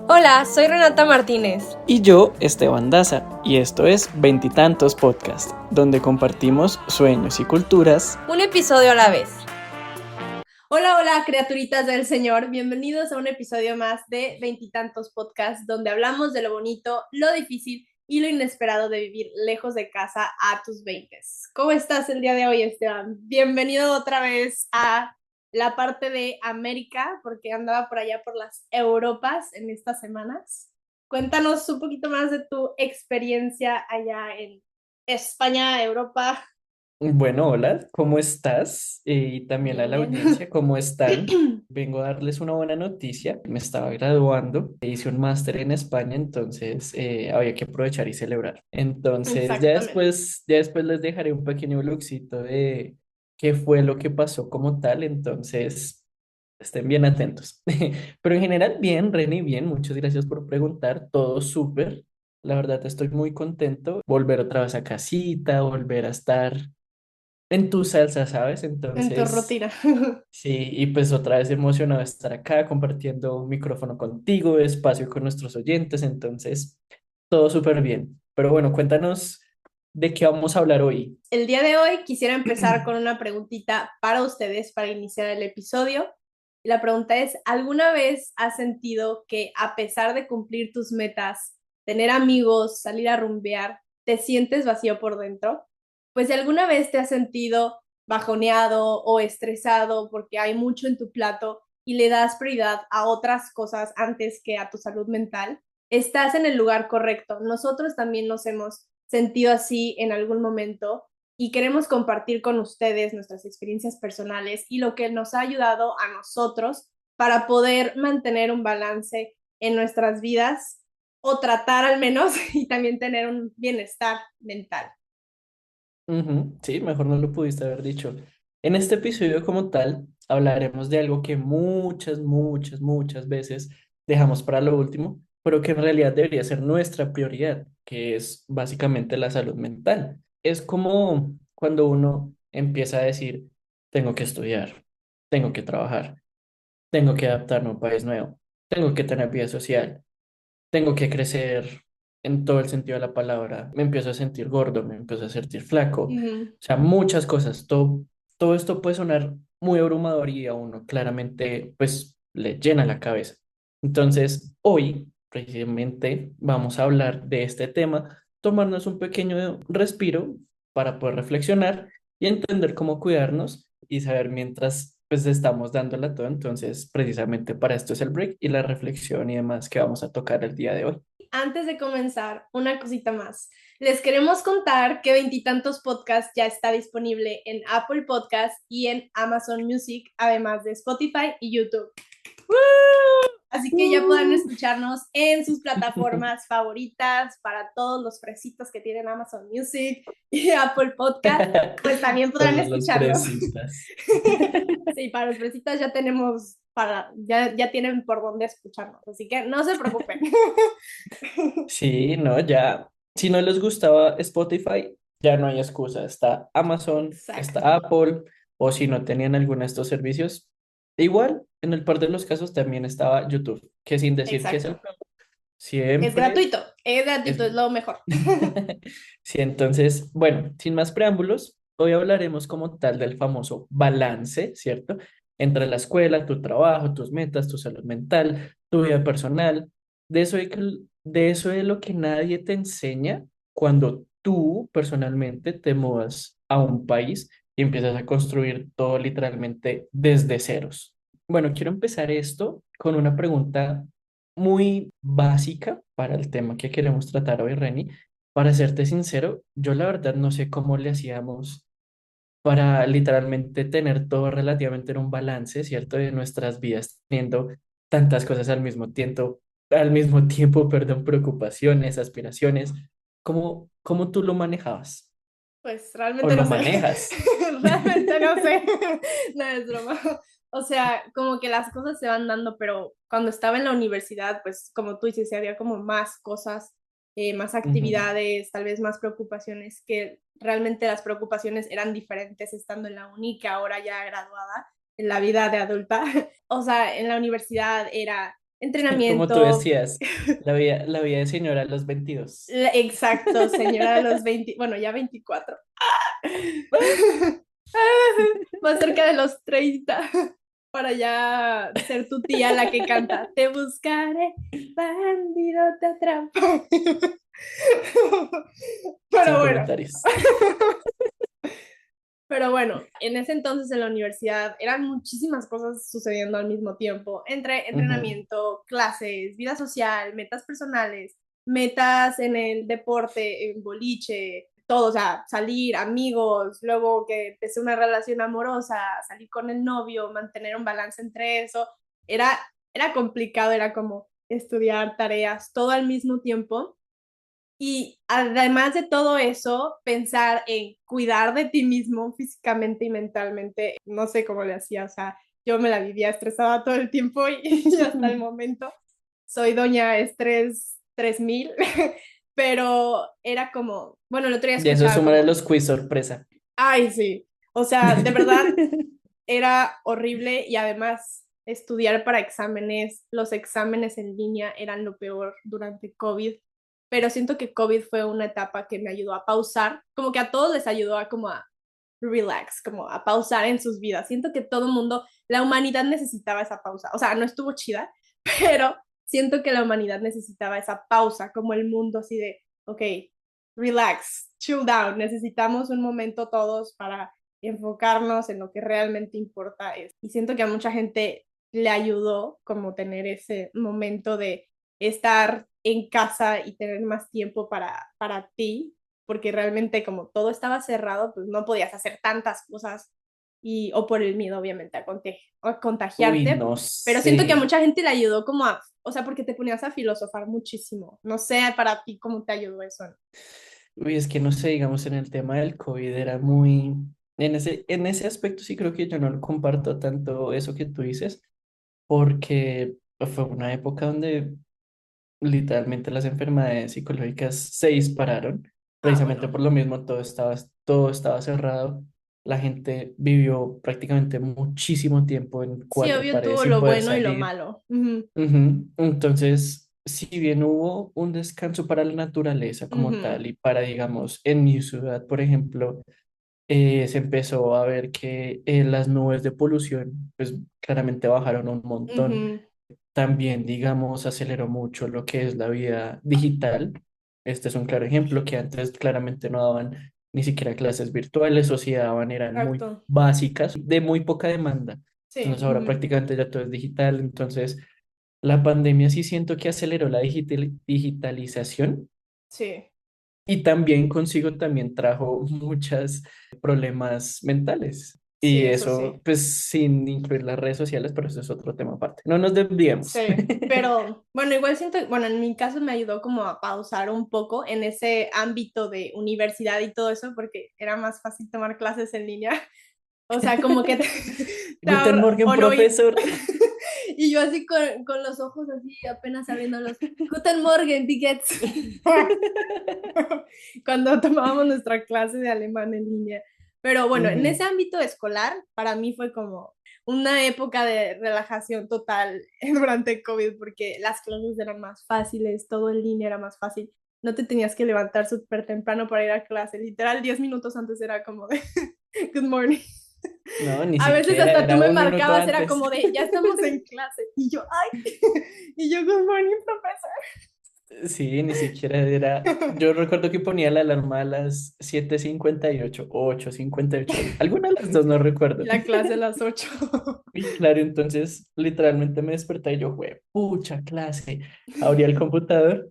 Hola, soy Renata Martínez. Y yo, Esteban Daza, y esto es Veintitantos Podcast, donde compartimos sueños y culturas. Un episodio a la vez. Hola, hola, criaturitas del Señor. Bienvenidos a un episodio más de Veintitantos Podcast, donde hablamos de lo bonito, lo difícil y lo inesperado de vivir lejos de casa a tus 20s. ¿Cómo estás el día de hoy, Esteban? Bienvenido otra vez a la parte de América, porque andaba por allá por las Europas en estas semanas. Cuéntanos un poquito más de tu experiencia allá en España, Europa. Bueno, hola, ¿cómo estás? Y también a Bien, la bien. audiencia, ¿cómo están? Vengo a darles una buena noticia. Me estaba graduando, hice un máster en España, entonces había que aprovechar y celebrar. Entonces, Exactamente. ya después les dejaré un pequeño vlogcito de qué fue lo que pasó como tal, entonces estén bien atentos. Pero en general, bien, Reni, bien, muchas gracias por preguntar, todo súper. La verdad, estoy muy contento. Volver otra vez a casita, volver a estar en tu salsa, ¿sabes? En tu Entonces, rutina. sí, y pues otra vez emocionado de estar acá compartiendo micrófono contigo, espacio con nuestros oyentes, entonces, todo súper bien. Pero bueno, cuéntanos de qué vamos a hablar hoy. El día de hoy quisiera empezar con una preguntita para ustedes para iniciar el episodio. La pregunta es, ¿alguna vez has sentido que a pesar de cumplir tus metas, tener amigos, salir a rumbear, te sientes vacío por dentro? Pues si alguna vez te has sentido bajoneado o estresado porque hay mucho en tu plato y le das prioridad a otras cosas antes que a tu salud mental, estás en el lugar correcto. Nosotros también nos hemos sentido así en algún momento y queremos compartir con ustedes nuestras experiencias personales y lo que nos ha ayudado a nosotros para poder mantener un balance en nuestras vidas o tratar al menos y también tener un bienestar mental. Ujú, sí, mejor no lo pudiste haber dicho. En este episodio como tal, hablaremos de algo que muchas veces dejamos para lo último, pero que en realidad debería ser nuestra prioridad, que es básicamente la salud mental. Es como cuando uno empieza a decir, tengo que estudiar, tengo que trabajar, tengo que adaptarme a un país nuevo, tengo que tener vida social, tengo que crecer en todo el sentido de la palabra, me empiezo a sentir gordo, me empiezo a sentir flaco, o Ujú. sea, muchas cosas, todo esto puede sonar muy abrumador y a uno claramente pues le llena la cabeza. Entonces, hoy precisamente vamos a hablar de este tema, tomarnos un pequeño respiro para poder reflexionar y entender cómo cuidarnos y saber mientras pues estamos dándola todo. Entonces, precisamente para esto es el break y la reflexión y demás que vamos a tocar el día de hoy. Antes de comenzar, una cosita más. Les queremos contar que Veintitantos Podcast ya está disponible en Apple Podcast y en Amazon Music, además de Spotify y YouTube. Así que ya puedan Uh. escucharnos en sus plataformas favoritas para todos los fresitos que tienen Amazon Music y Apple Podcast, pues también podrán Todos los escucharnos. fresitas. Sí, para los fresitas ya tenemos, ya tienen por dónde escucharnos, así que no se preocupen. Sí, no, ya. Si no les gustaba Spotify, ya no hay excusa. Está Amazon, Exacto. está Apple, o si no tenían alguno de estos servicios, igual, en el par de los casos también estaba YouTube, que sin decir que es el Exacto. mejor, siempre Es es. gratuito, es lo mejor. Sí, entonces, bueno, sin más preámbulos, hoy hablaremos como tal del famoso balance, ¿cierto? Entre la escuela, tu trabajo, tus metas, tu salud mental, tu vida personal, de eso de lo que nadie te enseña cuando tú personalmente te mudas a un país y empiezas a construir todo literalmente desde ceros. Bueno, quiero empezar esto con una pregunta muy básica para el tema que queremos tratar hoy, Reni. Para serte sincero, yo la verdad no sé cómo le hacíamos para literalmente tener todo relativamente en un balance, ¿cierto? De nuestras vidas, teniendo tantas cosas al mismo tiempo, perdón, preocupaciones, aspiraciones. ¿Cómo tú lo manejabas? Pues ¿O realmente lo no sé. manejas? Realmente no sé. No es broma. O sea, como que las cosas se van dando, pero cuando estaba en la universidad, pues como tú dices, sí había como más cosas, más Ujú. actividades, tal vez más preocupaciones, que realmente las preocupaciones eran diferentes estando en la uni que ahora ya graduada en la vida de adulta. O sea, en la universidad era Como tú entrenamiento. decías, la vida de señora a los 22. Exacto, señora de los 20, bueno, ya 24. Más cerca de los 30 para ya ser tu tía la que canta, te buscaré, bandido, te atrapo. Sin Pero bueno, comentarios. pero bueno, en ese entonces en la universidad eran muchísimas cosas sucediendo al mismo tiempo, entre Ujú. entrenamiento, clases, vida social, metas personales, metas en el deporte, en boliche, todo, o sea, salir, amigos, luego que empecé una relación amorosa, salir con el novio, mantener un balance entre eso, era, era complicado, era como estudiar tareas, todo al mismo tiempo. Y además de todo eso, pensar en cuidar de ti mismo físicamente y mentalmente, no sé cómo le hacía, o sea, yo me la vivía estresada todo el tiempo y hasta el momento soy doña estrés 3000, pero era como, bueno, el otro día Y eso escuchaba suma a como, los quiz sorpresa. ay, sí, o sea, de verdad era horrible y además estudiar para exámenes, los exámenes en línea eran lo peor durante COVID, pero siento que COVID fue una etapa que me ayudó a pausar, como que a todos les ayudó a como a relax, como a pausar en sus vidas. Siento que todo el mundo, la humanidad necesitaba esa pausa, o sea, no estuvo chida, pero siento que la humanidad necesitaba esa pausa, como el mundo así de, ok, relax, chill down, necesitamos un momento todos para enfocarnos en lo que realmente importa es. Y siento que a mucha gente le ayudó como tener ese momento de estar en casa y tener más tiempo para ti, porque realmente como todo estaba cerrado, pues no podías hacer tantas cosas y, o por el miedo obviamente a Uy, contagiarte, no pero siento que a sé. mucha gente le ayudó como a, o sea, porque te ponías a filosofar muchísimo. No sé para ti cómo te ayudó eso. Uy, es que no sé, digamos, en el tema del COVID era muy... en ese aspecto sí creo que yo no lo comparto tanto eso que tú dices, porque fue una época donde literalmente las enfermedades psicológicas se dispararon, Ah, precisamente bueno. por lo mismo todo estaba cerrado, la gente vivió prácticamente muchísimo tiempo en Sí, cuatro obvio paredes tuvo sin lo poder bueno y lo salir. malo. Ujú, Ujú. Entonces, si bien hubo un descanso para la naturaleza como ujú, tal y para, digamos, en mi ciudad, por ejemplo, se empezó a ver que las nubes de polución, pues claramente bajaron un montón. ujú, También, digamos, aceleró mucho lo que es la vida digital. Este es un claro ejemplo que antes claramente no daban ni siquiera clases virtuales o si daban eran muy exacto. básicas, de muy poca demanda. Sí, Entonces ahora ujú, prácticamente ya todo es digital. Entonces la pandemia sí siento que aceleró la digitalización sí, y también consigo también trajo muchos problemas mentales. sí, Y eso sí. eso, pues sin incluir las redes sociales, pero eso es otro tema aparte. No nos desviemos. Sí, pero bueno, igual siento, bueno, en mi caso me ayudó como a pausar un poco en ese ámbito de universidad y todo eso, porque era más fácil tomar clases en línea. O sea, como que te Guten ahorra, Morgen, o no, profesor. y yo así con los ojos así apenas abriéndolos. Guten Morgen, tickets. Cuando tomábamos nuestra clase de alemán en línea. Pero bueno, en ese Ujú. ámbito escolar, para mí fue como una época de relajación total durante COVID, porque las clases eran más fáciles, todo en línea era más fácil. No te tenías que levantar súper temprano para ir a clase. Literal, 10 minutos antes era como de good morning. No, ni A veces siquiera, hasta tú era me un minuto marcabas, era antes. como de ya estamos en clase. Y yo, ay, y yo, good morning, profesor. Sí, ni siquiera era. Yo recuerdo que ponía la alarma a las 7:58 o 8:58. Alguna de las dos, no Y recuerdo. la clase a las 8. Y claro, entonces literalmente me desperté y yo, güey, pucha clase. Abría el computador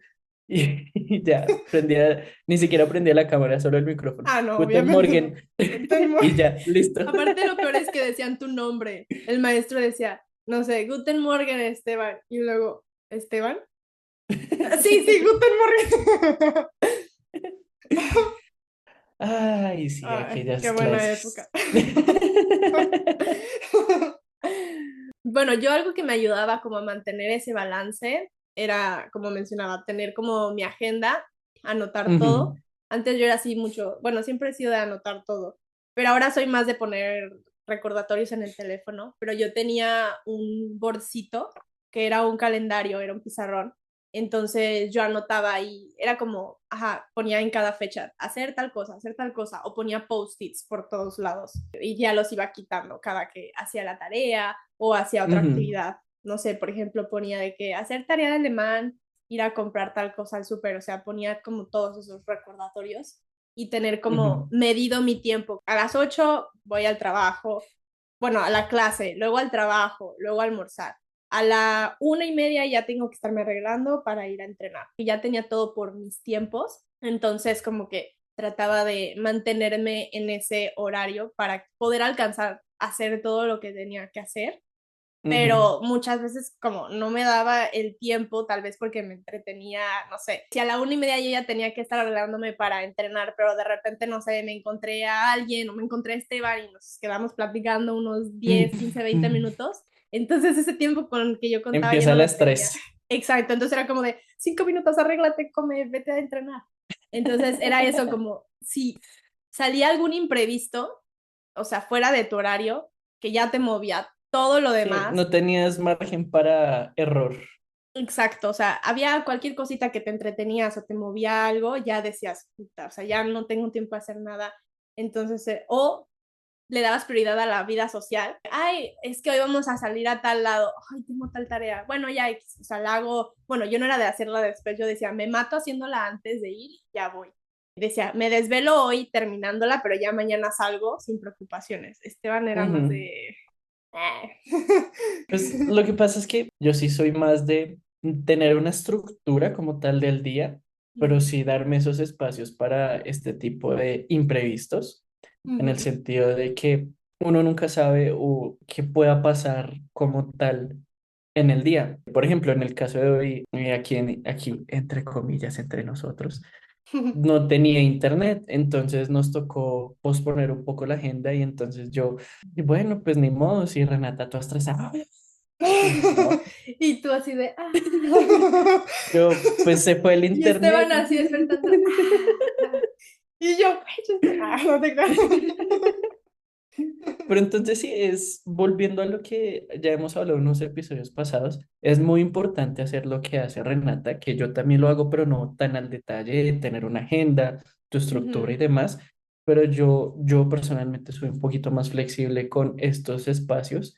y, y ya prendía, ni siquiera prendía la cámara, solo el micrófono. Ah, no, Guten obviamente no. Morgen. Guten Morgen. Y ya, listo. Aparte, lo peor es que decían tu nombre. El maestro decía, no sé, Guten Morgen, Esteban. Y luego, ¿Esteban? Sí, sí, Guten Morgen. Ay, sí, Ay, qué aquellas buena época. clases. Bueno, yo algo que me ayudaba como a mantener ese balance era, como mencionaba, tener como mi agenda, anotar todo. Ujú. Antes yo era así mucho, bueno, siempre he sido de anotar todo, pero ahora soy más de poner recordatorios en el teléfono, pero yo tenía un bolsito que era un calendario, era un pizarrón. Entonces yo anotaba y era como, ponía en cada fecha, hacer tal cosa, o ponía post-its por todos lados y ya los iba quitando cada que hacía la tarea o hacía otra Ujú, actividad. No sé, por ejemplo, ponía de que hacer tarea de alemán, ir a comprar tal cosa al súper, o sea, ponía como todos esos recordatorios y tener como ujú. medido mi tiempo. A las 8 voy al trabajo, bueno, a la clase, luego al trabajo, luego a almorzar. A la 1:30 ya tengo que estarme arreglando para ir a entrenar. Y ya tenía todo por mis tiempos, entonces como que trataba de mantenerme en ese horario para poder alcanzar a hacer todo lo que tenía que hacer, Ujú. pero muchas veces como no me daba el tiempo, tal vez porque me entretenía, no sé, si a la 1:30 yo ya tenía que estar arreglándome para entrenar, pero de repente, no sé, me encontré a alguien o me encontré a Esteban y nos quedamos platicando unos 10, 15, 20 minutos, entonces ese tiempo con el que yo contaba ya Empieza no el lo tenía. estrés. Exacto, entonces era como de 5 minutos, arréglate, come, vete a entrenar. Entonces era eso como si salía algún imprevisto, o sea, fuera de tu horario, que ya te movía todo lo Sí, demás. no tenías margen para error. Exacto, o sea, había cualquier cosita que te entretenías o te movía algo, ya decías, puta, o sea, ya no tengo tiempo a hacer nada. Entonces, o le dabas prioridad a la vida social. Ay, es que hoy vamos a salir a tal lado. Ay, tengo tal tarea. Bueno, ya, o sea, la hago. Bueno, yo no era de hacerla después, yo decía, me mato haciéndola antes de ir y ya voy. Decía, me desvelo hoy terminándola, pero ya mañana salgo sin preocupaciones. Esteban era más Ujú. de... Pues lo que pasa es que yo sí soy más de tener una estructura como tal del día, pero Ujú, sí darme esos espacios para este tipo de imprevistos, en el ujú, sentido de que uno nunca sabe o qué pueda pasar como tal en el día. Por ejemplo, en el caso de hoy, aquí entre comillas, entre nosotros, no tenía internet, entonces nos tocó posponer un poco la agenda y entonces yo, y bueno, pues ni modo, si Renata toda estresada, pues ni modo. Y tú así de... Yo, pues se fue el Y internet. Esteban así despertando. Y yo, no te creas. Pero entonces sí, es volviendo a lo que ya hemos hablado en unos episodios pasados, es muy importante hacer lo que hace Renata, que yo también lo hago, pero no tan al detalle de tener una agenda, tu estructura Ujú, y demás, pero yo personalmente soy un poquito más flexible con estos espacios,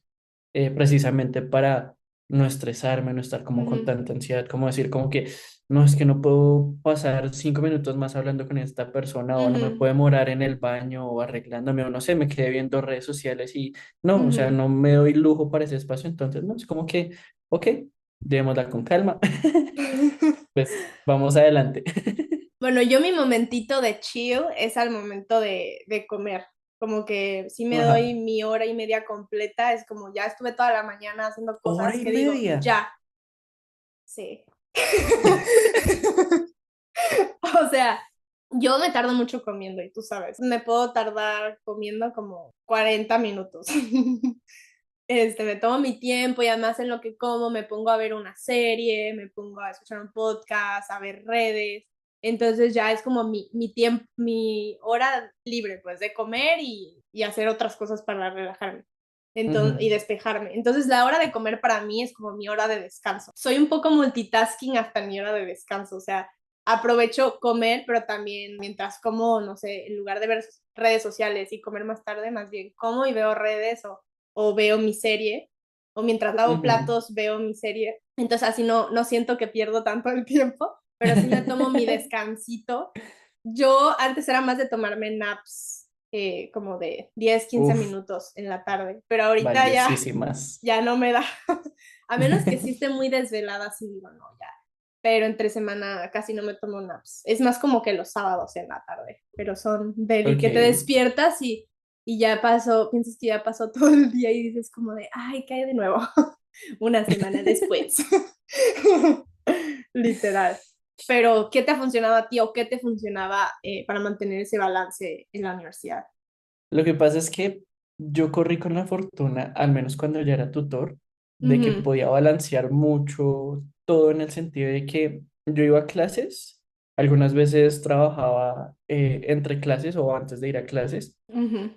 precisamente para no estresarme, no estar como con ujú, tanta ansiedad, como decir como que no es que no puedo pasar 5 minutos más hablando con esta persona o no me ujú, puedo demorar en el baño o arreglándome o no sé, me quedé viendo redes sociales y no, o sea, ujú. no me doy lujo para ese espacio, entonces no, es como que, ok, llevémosla con calma, pues vamos adelante. Bueno, yo mi momentito de chill es al momento de comer. Como que si me doy Ajá, mi 1:30 completa, es como ya estuve toda la mañana haciendo hora cosas y que digo, media. ya, sí. O sea, yo me tardo mucho comiendo y tú sabes, me puedo tardar comiendo como 40 minutos. Me tomo mi tiempo y además en lo que como me pongo a ver una serie, me pongo a escuchar un podcast, a ver redes. Entonces ya es como mi tiempo, mi hora libre, pues, de comer y hacer otras cosas para relajarme. Entonces, y Ujú, despejarme. Entonces, la hora de comer para mí es como mi hora de descanso. Soy un poco multitasking hasta mi hora de descanso. O sea, aprovecho comer, pero también mientras como, no sé, en lugar de ver redes sociales y comer más tarde, más bien como y veo redes o veo mi serie, o mientras lavo ujú. platos veo mi serie. Entonces así no siento que pierdo tanto el tiempo, pero sí me tomo mi descansito. Yo antes era más de tomarme naps, como de 10, 15 Uf, minutos en la tarde, pero ahorita valiosísimas. ya no me da. A menos que sí esté muy desvelada, sí digo, no, ya. Pero entre semana casi no me tomo naps. Es más como que los sábados en la tarde, pero son deli, Ok. que te despiertas y ya pasó, piensas que ya pasó todo el día y dices como de, ay, cae de nuevo, una semana después. Literal. Pero, ¿qué te ha funcionado a ti o qué te funcionaba para mantener ese balance en la universidad? Lo que pasa es que yo corrí con la fortuna, al menos cuando ya era tutor, de que Ujú, podía balancear mucho todo en el sentido de que yo iba a clases, algunas veces trabajaba entre clases o antes de ir a clases, ujú,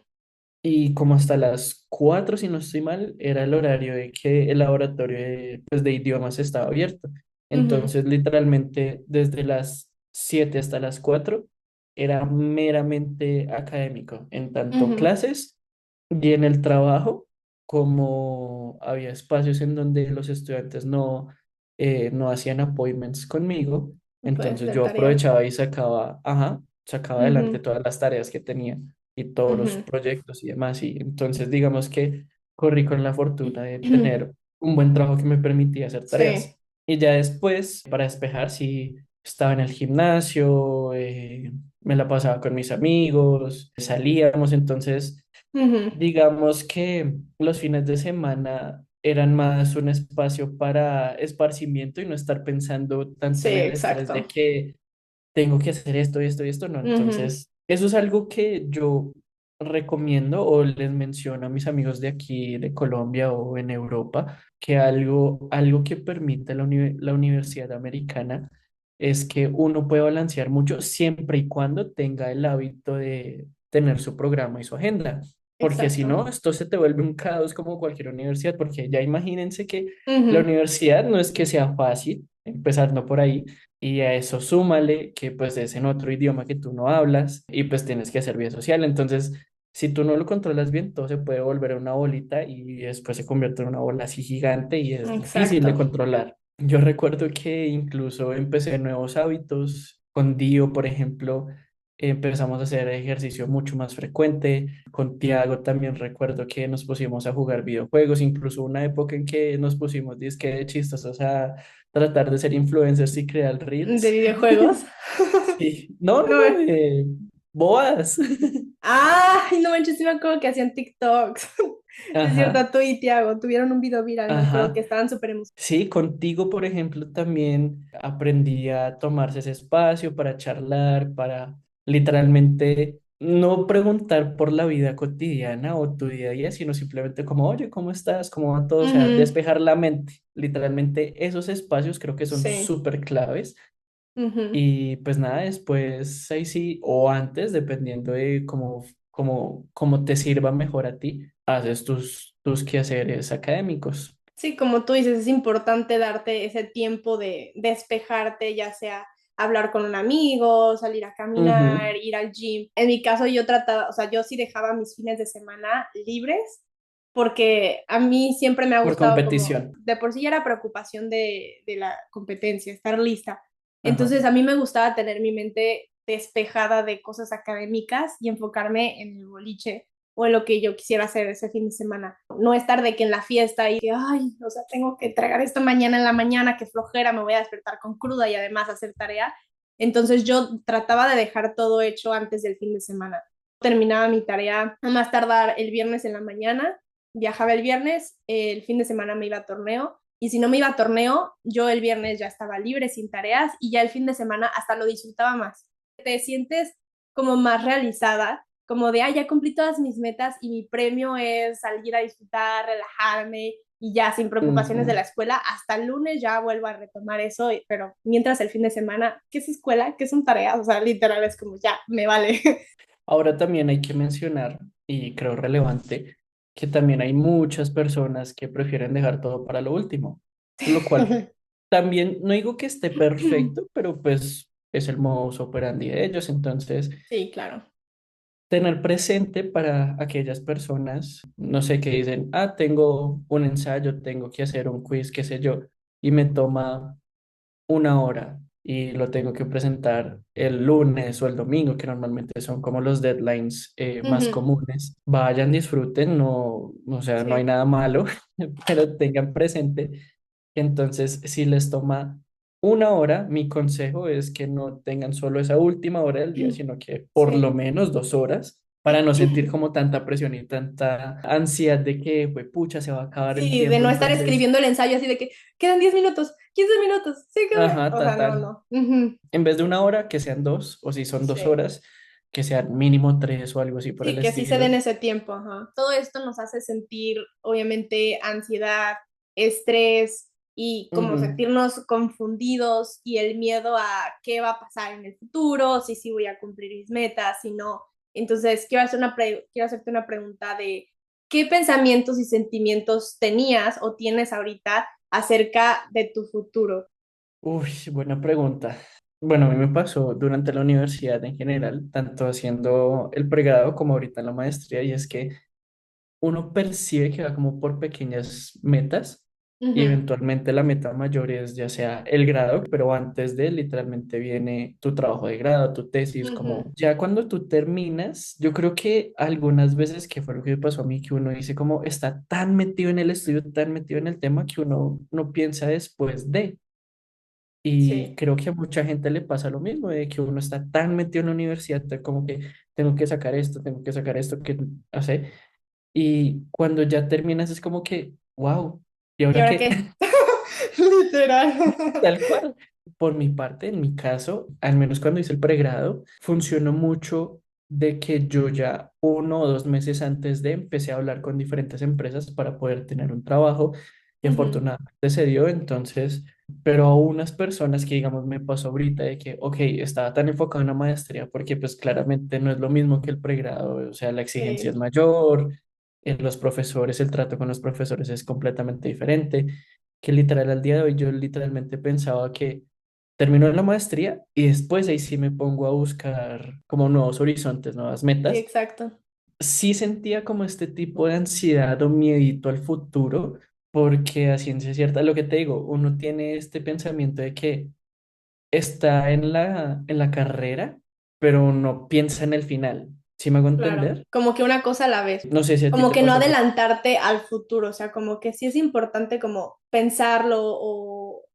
y como hasta las 4 si no estoy mal, era el horario de que el laboratorio pues, de idiomas estaba abierto. Ujú, Entonces, literalmente, desde las 7 hasta las 4 era meramente académico, en tanto ujú. clases y en el trabajo, como había espacios en donde los estudiantes no hacían appointments conmigo, Puedes entonces hacer yo tarea. aprovechaba y sacaba adelante Ujú, todas las tareas que tenía y todos los ujú. proyectos y demás. Y entonces, digamos que corrí con la fortuna de tener un buen trabajo que me permitía hacer tareas. Sí. Y ya después, para despejar, sí, estaba en el gimnasio, me la pasaba con mis amigos, salíamos. Entonces, Ujú. digamos que los fines de semana eran más un espacio para esparcimiento y no estar pensando tanto Sí, en el estrés de exacto. que tengo que hacer esto y esto y esto, no. Ujú. Entonces, eso es algo que yo recomiendo o les menciono a mis amigos de aquí, de Colombia o en Europa, que algo que permite la universidad americana es que uno puede balancear mucho siempre y cuando tenga el hábito de tener su programa y su agenda. Porque si Exacto. no, esto se te vuelve un caos como cualquier universidad, porque ya imagínense que la Ujú. universidad no es que sea fácil, empezando por ahí, y a eso súmale que pues es en otro idioma que tú no hablas y pues tienes que hacer vida social. Entonces, si tú no lo controlas bien, todo se puede volver una bolita y después se convierte en una bola así gigante y es difícil de Exacto. controlar. Yo recuerdo que incluso empecé nuevos hábitos. Con Dio, por ejemplo, empezamos a hacer ejercicio mucho más frecuente. Con Tiago también recuerdo que nos pusimos a jugar videojuegos, incluso una época en que nos pusimos disque de chistosos a tratar de ser influencers y crear De reels. videojuegos. Sí, no, no, No, no, boas. ay, no manches, sí me acuerdo que hacían TikToks. Sí, es Ajá, cierto, tú y Tiago tuvieron un video viral, me acuerdo que ajá. estaban súper emocionados. Sí, contigo, por ejemplo, también aprendí a tomarse ese espacio para charlar, para literalmente no preguntar por la vida cotidiana o tu día a día, sino simplemente como, oye, ¿cómo estás? ¿Cómo va todo? O sea, Ujú. despejar la mente. Literalmente esos espacios creo que son Sí. súper claves. Ujú. Y pues nada, después ahí sí, o antes, dependiendo de cómo te sirva mejor a ti, haces tus quehaceres académicos. Sí, como tú dices, es importante darte ese tiempo de despejarte, ya sea hablar con un amigo, salir a Ujú. caminar, ir al gym. En mi caso yo trataba, o sea, yo sí dejaba mis fines de semana libres porque a mí siempre me ha Por gustado como, competición. de por sí ya era preocupación de la competencia, estar lista. Ajá. Entonces a mí me gustaba tener mi mente despejada de cosas académicas y enfocarme en el boliche o en lo que yo quisiera hacer ese fin de semana. No estar de que en la fiesta y que, ay, o sea, tengo que tragar esto mañana en la mañana, que flojera, me voy a despertar con cruda y además hacer tarea. Entonces yo trataba de dejar todo hecho antes del fin de semana. Terminaba mi tarea a más tardar el viernes en la mañana, viajaba el viernes, el fin de semana me iba a torneo y si no me iba a torneo, yo el viernes ya estaba libre, sin tareas y ya el fin de semana hasta lo disfrutaba más. Te sientes como más realizada, como de, ah, ya cumplí todas mis metas y mi premio es salir a disfrutar, relajarme y ya sin preocupaciones de la Ujú. escuela, hasta el lunes ya vuelvo a retomar eso, pero mientras el fin de semana, ¿qué es escuela? ¿Qué son tareas? O sea, literal es como, ya, me vale. Ahora también hay que mencionar, y creo relevante, que también hay muchas personas que prefieren dejar todo para lo último, lo cual también no digo que esté perfecto, pero pues es el modus operandi de ellos. Entonces, Sí, claro. tener presente para aquellas personas, no sé, que dicen, ah, tengo un ensayo, tengo que hacer un quiz, qué sé yo, y me toma una hora y lo tengo que presentar el lunes o el domingo, que normalmente son como los deadlines más Ujú. comunes. Vayan, disfruten, no, o sea, no hay Sí. nada malo, pero tengan presente que entonces si les toma una hora, mi consejo es que no tengan solo esa última hora del día, sino que por lo Sí. menos 2 horas. Para no sentir como tanta presión y tanta ansiedad de que, pues, pucha, se va a acabar el Sí, de tiempo. no estar Entonces, escribiendo el ensayo así de que quedan 10 minutos, 15 minutos, sí, queda. ajá, O sea, no, tal. no. Ujú. En vez de una hora, que sean dos, o si son dos Sí. horas, que sean mínimo tres o algo así por el Sí, que sí se estilo. den ese tiempo, ajá. Todo esto nos hace sentir, obviamente, ansiedad, estrés y como Ujú. sentirnos confundidos y el miedo a qué va a pasar en el futuro, si sí voy a cumplir mis metas, si no. Entonces, quiero hacerte una pregunta de qué pensamientos y sentimientos tenías o tienes ahorita acerca de tu futuro. Uy, buena pregunta. Bueno, a mí me pasó durante la universidad en general, tanto haciendo el pregrado como ahorita en la maestría, y es que uno percibe que va como por pequeñas metas y Ujú, eventualmente la meta mayor es ya sea el grado, pero antes de literalmente viene tu trabajo de grado, tu tesis, ujú, como ya cuando tú terminas, yo creo que algunas veces que fue lo que me pasó a mí, que uno dice como está tan metido en el estudio, tan metido en el tema que uno no piensa después de. Y sí, creo que a mucha gente le pasa lo mismo, de que uno está tan metido en la universidad, como que tengo que sacar esto, tengo que sacar esto, que hace. Y cuando ya terminas es como que, wow, ¿y ¿y ahora ahora qué? qué? Literal. Tal cual. Por mi parte, en mi caso, al menos cuando hice el pregrado, funcionó mucho de que yo ya 1 o 2 meses antes de empecé a hablar con diferentes empresas para poder tener un trabajo y Ujú, afortunadamente se dio. Entonces, pero a unas personas que digamos me pasó ahorita de que, ok, estaba tan enfocado en la maestría porque pues claramente no es lo mismo que el pregrado, o sea, la exigencia es sí, mayor, los profesores, el trato con los profesores es completamente diferente, que literal al día de hoy yo literalmente pensaba que termino la maestría y después ahí sí me pongo a buscar como nuevos horizontes, nuevas sí, metas. exacto. Sí sentía como este tipo de ansiedad o miedito al futuro, porque a ciencia cierta, lo que te digo, uno tiene este pensamiento de que está en la carrera, pero no piensa en el final. ¿Sí me hago Claro, entender? como que una cosa a la vez, No sé si a ti como te que no pasó algo. adelantarte al futuro, o sea, como que sí es importante como pensarlo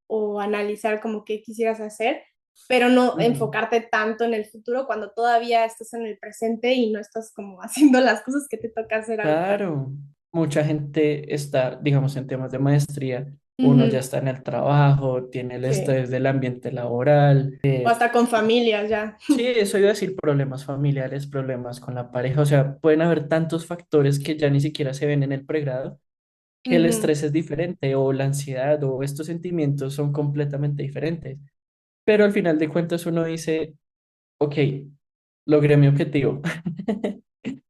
o analizar como qué quisieras hacer, pero no Ujú. enfocarte tanto en el futuro cuando todavía estás en el presente y no estás como haciendo las cosas que te toca hacer ahorita. Claro, mucha gente está, digamos, en temas de maestría, uno ya Ujú, está en el trabajo, tiene el sí, estrés del ambiente laboral. o hasta con familias ya. Sí, eso iba a decir problemas familiares, problemas con la pareja, o sea, pueden haber tantos factores que ya ni siquiera se ven en el pregrado, que el Ujú, estrés es diferente o la ansiedad o estos sentimientos son completamente diferentes. Pero al final de cuentas uno dice, ok, logré mi objetivo.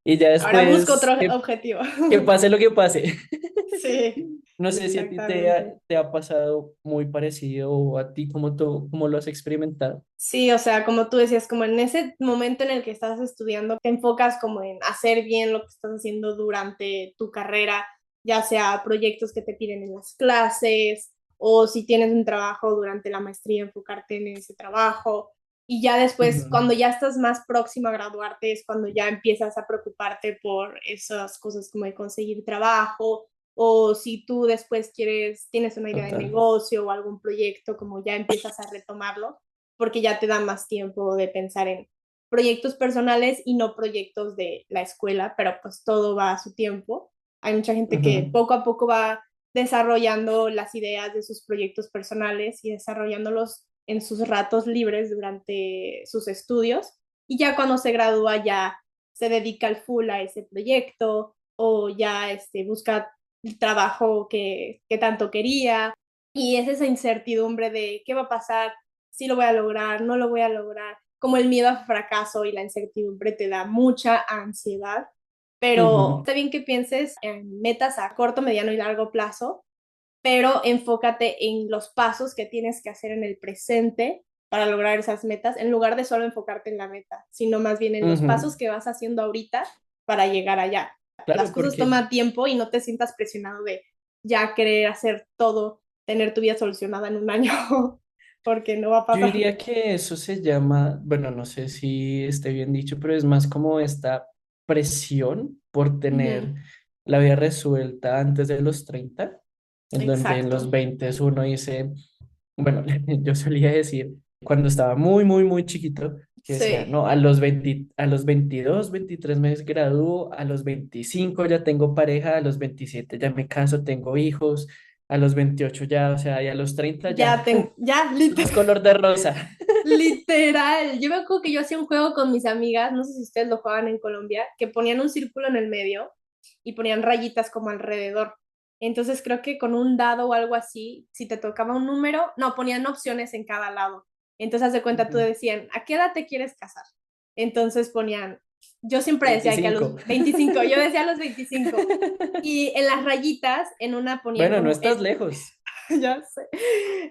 Y ya ahora busco después, otro objetivo. que pase lo que pase. Sí, No sé si a ti exactamente. te ha pasado muy parecido o a ti cómo lo has experimentado. Sí, o sea, como tú decías, como en ese momento en el que estás estudiando, te enfocas como en hacer bien lo que estás haciendo durante tu carrera, ya sea proyectos que te piden en las clases o si tienes un trabajo durante la maestría, enfocarte en ese trabajo. Y ya después, Ujú, cuando ya estás más próximo a graduarte, es cuando ya empiezas a preocuparte por esas cosas como de conseguir trabajo o si tú después tienes una idea de total. negocio o algún proyecto, como ya empiezas a retomarlo porque ya te da más tiempo de pensar en proyectos personales y no proyectos de la escuela, pero pues todo va a su tiempo. Hay mucha gente que Ujú, poco a poco va desarrollando las ideas de sus proyectos personales y desarrollándolos en sus ratos libres durante sus estudios y ya cuando se gradúa ya se dedica al full a ese proyecto o ya busca el trabajo que tanto quería y es esa incertidumbre de qué va a pasar, si lo voy a lograr, no lo voy a lograr, como el miedo al fracaso y la incertidumbre te da mucha ansiedad, pero ujú, está bien que pienses en metas a corto, mediano y largo plazo, pero enfócate en los pasos que tienes que hacer en el presente para lograr esas metas, en lugar de solo enfocarte en la meta, sino más bien en los ujú. pasos que vas haciendo ahorita para llegar allá. Las Claro, cosas porque toman tiempo y no te sientas presionado de ya querer hacer todo, tener tu vida solucionada en un año, porque no va a yo pasar. diría que eso se llama, bueno, no sé si esté bien dicho, pero es más como esta presión por Ujú, tener la vida resuelta antes de los 30, en donde en los exacto. 20 uno dice, bueno, yo solía decir cuando estaba muy chiquito, que decía, Sí, no, a los 22 23 meses gradúo, a los 25 ya tengo pareja, a los 27 ya me caso, tengo hijos, a los 28 ya, o sea, y a los 30 ya, ya, todo es color de rosa. literal. Yo me acuerdo que yo hacía un juego con mis amigas, no sé si ustedes lo juegan en Colombia, que ponían un círculo en el medio y ponían rayitas como alrededor. Entonces creo que con un dado o algo así, si te tocaba un número, no, ponían opciones en cada lado. Entonces, haz de cuenta, tú Ujú, decían, ¿a qué edad te quieres casar? Entonces ponían Yo siempre decía que a los 25. 25, yo decía a los 25. Y en las rayitas, en una ponían Bueno, no como, estás lejos. ya sé,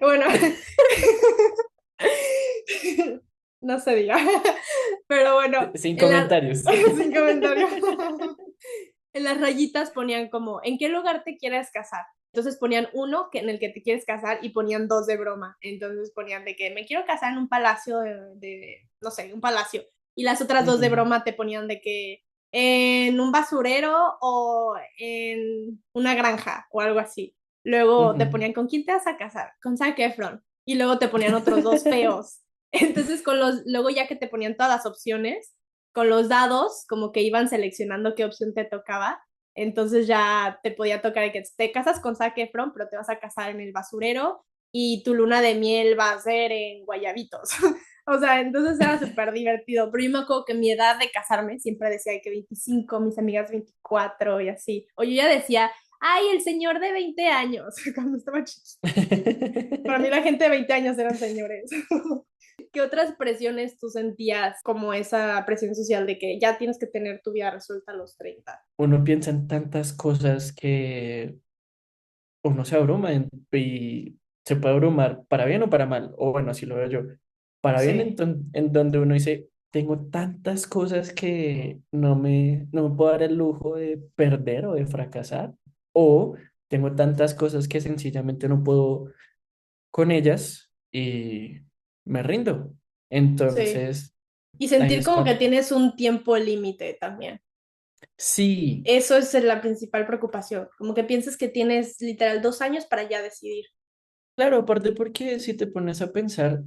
bueno, no se diga, pero bueno, Sin en la, comentarios. sin comentario, en las rayitas ponían como, ¿en qué lugar te quieres casar? Entonces ponían uno que, en el que te quieres casar y ponían dos de broma. Entonces ponían de que me quiero casar en un palacio no sé, un palacio. Y las otras dos de Ujú, broma te ponían de que en un basurero o en una granja o algo así. Luego te ujú. ponían, ¿con quién te vas a casar? Con Zac Efron. Y luego te ponían otros dos feos. Entonces, luego ya que te ponían todas las opciones, con los dados, como que iban seleccionando qué opción te tocaba. Entonces ya te podía tocar que te casas con Zac Efron, pero te vas a casar en el basurero y tu luna de miel va a ser en Guayabitos. O sea, entonces era súper divertido. Pero yo me acuerdo que mi edad de casarme siempre decía que 25, mis amigas 24 y así. O yo ya decía, ay, el señor de 20 años, cuando estaba chiquita. Para mí la gente de 20 años eran señores. ¿Qué otras presiones tú sentías como esa presión social de que ya tienes que tener tu vida resuelta a los 30? Uno piensa en tantas cosas que uno se abruma y se puede abrumar para bien o para mal, o bueno, así lo veo yo. Para bien Sí, en donde uno dice, tengo tantas cosas que no me puedo dar el lujo de perder o de fracasar, o tengo tantas cosas que sencillamente no puedo con ellas y me rindo. sí. Entonces, Y ahí sentir es como que cuando... tienes un tiempo límite también. Sí, Eso es la principal preocupación, como que piensas que tienes literal 2 años para ya decidir. claro, aparte porque si te pones a pensar,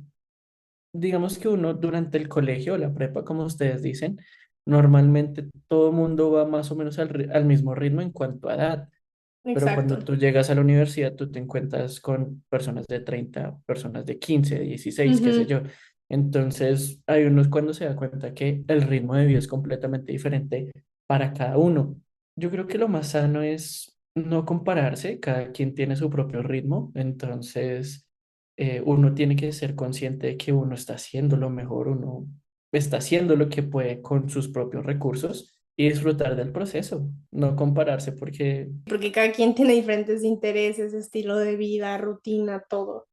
digamos que uno durante el colegio o la prepa, como ustedes dicen, normalmente todo el mundo va más o menos al mismo ritmo en cuanto a edad, pero cuando Exacto. tú llegas a la universidad, tú te encuentras con personas de 30, personas de 15, 16, qué sé Ujú. yo. Entonces, hay unos cuando se da cuenta que el ritmo de vida es completamente diferente para cada uno. Yo creo que lo más sano es no compararse, cada quien tiene su propio ritmo, entonces uno tiene que ser consciente de que uno está haciendo lo mejor, uno está haciendo lo que puede con sus propios recursos y disfrutar del proceso, no compararse porque Porque cada quien tiene diferentes intereses, estilo de vida, rutina, todo.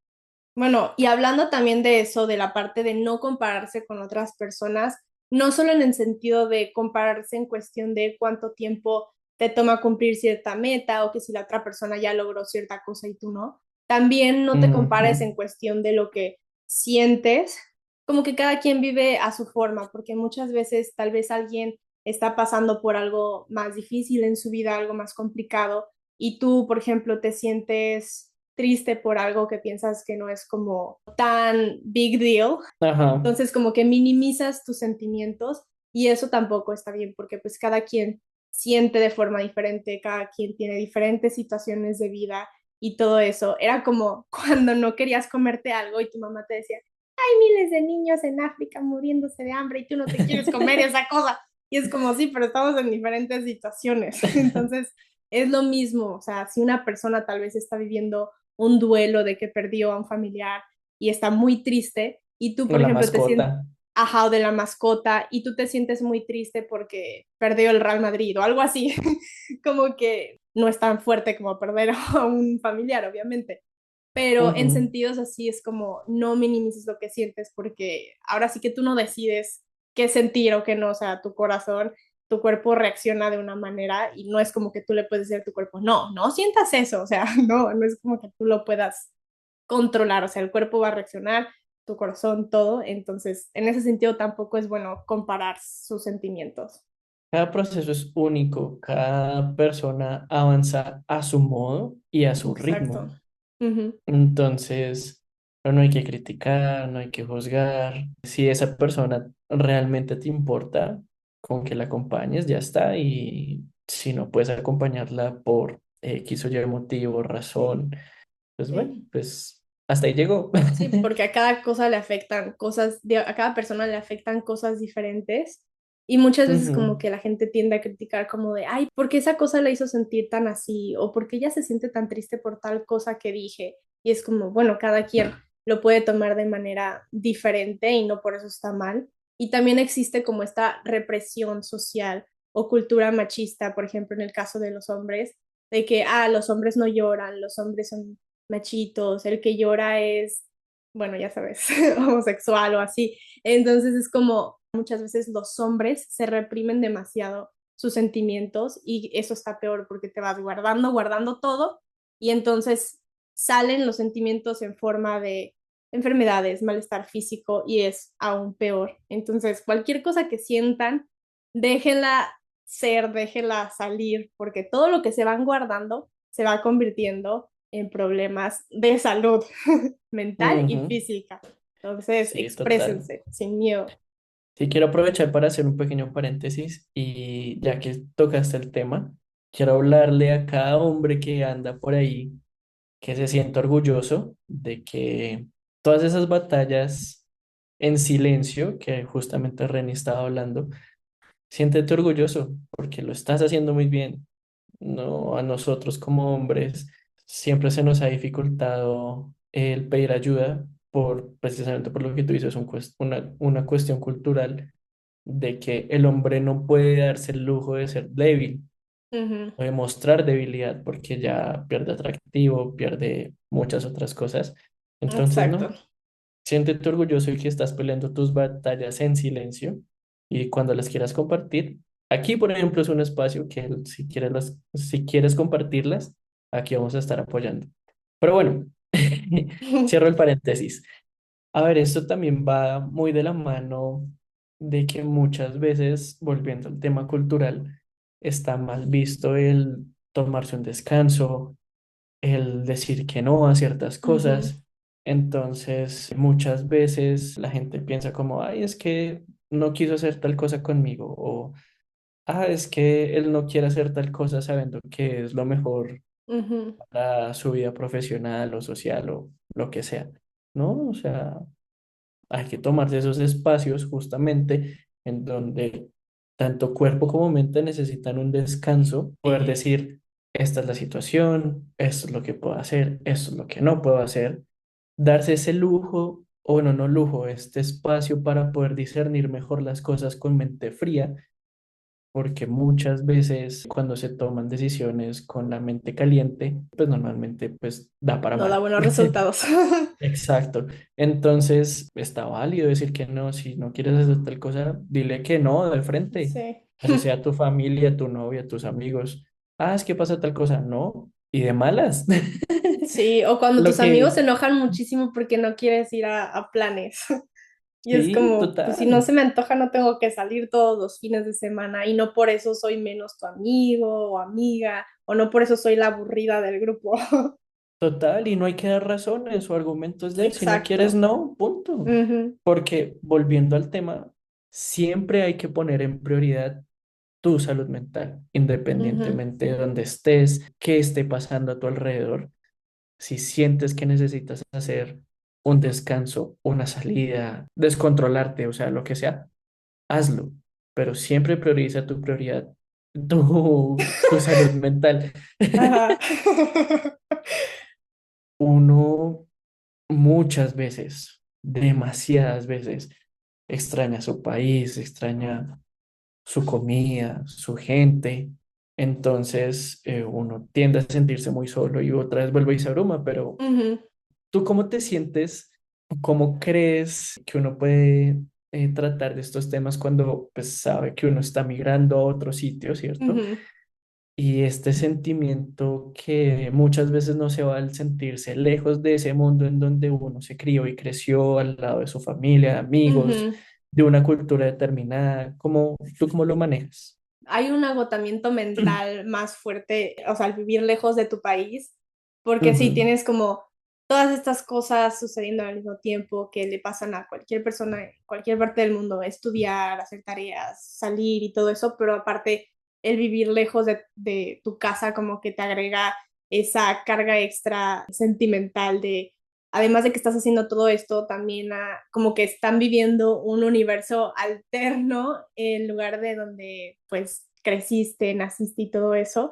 Bueno, y hablando también de eso, de la parte de no compararse con otras personas, no solo en el sentido de compararse en cuestión de cuánto tiempo te toma cumplir cierta meta o que si la otra persona ya logró cierta cosa y tú no, también no te compares ujú, en cuestión de lo que sientes, como que cada quien vive a su forma, porque muchas veces tal vez alguien está pasando por algo más difícil en su vida, algo más complicado, y tú, por ejemplo, te sientes triste por algo que piensas que no es como tan big deal, ajá, entonces como que minimizas tus sentimientos y eso tampoco está bien porque pues cada quien siente de forma diferente, cada quien tiene diferentes situaciones de vida y todo eso. Era como cuando no querías comerte algo y tu mamá te decía, hay miles de niños en África muriéndose de hambre y tú no te quieres comer esa cosa. Y es como, sí, pero estamos en diferentes situaciones. Entonces, es lo mismo. O sea, si una persona tal vez está viviendo un duelo de que perdió a un familiar y está muy triste, y tú, o por la ejemplo, te sientes, mascota. ajá, o de la mascota, y tú te sientes muy triste porque perdió el Real Madrid o algo así, como que no es tan fuerte como perder a un familiar, obviamente. Pero en Ujú. sentidos así es como no minimices lo que sientes porque ahora sí que tú no decides qué sentir o qué no, o sea, tu corazón, tu cuerpo reacciona de una manera y no es como que tú le puedes decir a tu cuerpo, no, no sientas eso, o sea, no, no es como que tú lo puedas controlar, o sea, el cuerpo va a reaccionar, tu corazón, todo, entonces en ese sentido tampoco es bueno comparar sus sentimientos. Cada proceso es único, cada persona avanza a su modo y a su Exacto. ritmo. Ujú. Entonces, no hay que criticar, no hay que juzgar. Si esa persona realmente te importa, con que la acompañes, ya está. Y si no puedes acompañarla por X o Y motivo, razón, pues bueno, Sí. pues hasta ahí llegó. Sí, porque a cada cosa le afectan cosas, a cada persona le afectan cosas diferentes y muchas veces como Ujú. que la gente tiende a criticar como de, ay, ¿por qué esa cosa la hizo sentir tan así? O ¿por qué ella se siente tan triste por tal cosa que dije? Y es como, bueno, cada quien lo puede tomar de manera diferente y no por eso está mal. Y también existe como esta represión social o cultura machista, por ejemplo, en el caso de los hombres, de que, los hombres no lloran, los hombres son machitos, el que llora es, bueno, ya sabes, homosexual o así. Entonces es como muchas veces los hombres se reprimen demasiado sus sentimientos y eso está peor porque te vas guardando, guardando todo y entonces salen los sentimientos en forma de enfermedades, malestar físico y es aún peor. Entonces, cualquier cosa que sientan, déjenla ser, déjenla salir, porque todo lo que se van guardando se va convirtiendo en problemas de salud mental y Ujú. física. Entonces, Sí, total. exprésense sin miedo. Sí, quiero aprovechar para hacer un pequeño paréntesis y ya que tocaste el tema, quiero hablarle a cada hombre que anda por ahí, que se sienta orgulloso de que todas esas batallas en silencio, que justamente Reni estaba hablando, siéntete orgulloso porque lo estás haciendo muy bien. No, a nosotros como hombres siempre se nos ha dificultado el pedir ayuda precisamente por lo que tú dices, una cuestión cultural de que el hombre no puede darse el lujo de ser débil Ujú. o de mostrar debilidad porque ya pierde atractivo, pierde muchas otras cosas. Entonces, Exacto. no, siéntete orgulloso y que estás peleando tus batallas en silencio y cuando las quieras compartir, aquí, por ejemplo, es un espacio que si quieres compartirlas, aquí vamos a estar apoyando. Pero bueno, cierro el paréntesis. A ver, esto también va muy de la mano de que muchas veces, volviendo al tema cultural, está mal visto el tomarse un descanso, el decir que no a ciertas Ujú, cosas. Entonces, muchas veces la gente piensa como, ay, es que no quiso hacer tal cosa conmigo, o, es que él no quiere hacer tal cosa sabiendo que es lo mejor ujú, para su vida profesional o social o lo que sea, ¿no? O sea, hay que tomarse esos espacios justamente en donde tanto cuerpo como mente necesitan un descanso, poder decir, esta es la situación, esto es lo que puedo hacer, esto es lo que no puedo hacer, darse ese lujo, o bueno, no lujo, este espacio para poder discernir mejor las cosas con mente fría, porque muchas veces cuando se toman decisiones con la mente caliente, pues normalmente pues da para no da mal. buenos resultados. Exacto. Entonces, está válido decir que no. Si no quieres hacer tal cosa, dile que no de frente. Sí. Así sea tu familia, tu novia, tus amigos. Es que pasa tal cosa. No. Y de malas. Sí, o cuando Lo tus amigos se que, enojan muchísimo porque no quieres ir a planes. Y es sí, como, pues si no total. se me antoja, no tengo que salir todos los fines de semana y no por eso soy menos tu amigo o amiga, o no por eso soy la aburrida del grupo. Total. Y no hay que dar razones o argumentos de si no quieres, Exacto. no. Punto. Ujú, Porque volviendo al tema, siempre hay que poner en prioridad tu salud mental, ujú, independientemente de donde estés, qué esté pasando a tu alrededor. Si sientes que necesitas hacer un descanso, una salida, descontrolarte, o sea, lo que sea, hazlo, pero siempre prioriza tu prioridad, tu salud mental. ajá. Uno muchas veces, demasiadas veces, extraña su país, extraña su comida, su gente. Entonces, uno tiende a sentirse muy solo y otra vez vuelve y se abruma, pero Ujú, ¿tú cómo te sientes? ¿Cómo crees que uno puede tratar de estos temas cuando pues, sabe que uno está migrando a otro sitio, ¿cierto? ujú, Y este sentimiento que muchas veces no se va al sentirse lejos de ese mundo en donde uno se crió y creció al lado de su familia, de amigos, ujú. de una cultura determinada. ¿Tú cómo lo manejas? Hay un agotamiento mental más fuerte, o sea, al vivir lejos de tu país, porque sí, Ujú, tienes como todas estas cosas sucediendo al mismo tiempo que le pasan a cualquier persona en cualquier parte del mundo, estudiar, hacer tareas, salir y todo eso, pero aparte el vivir lejos de tu casa como que te agrega esa carga extra sentimental de además de que estás haciendo todo esto, también como que están viviendo un universo alterno en lugar de donde pues creciste, naciste y todo eso.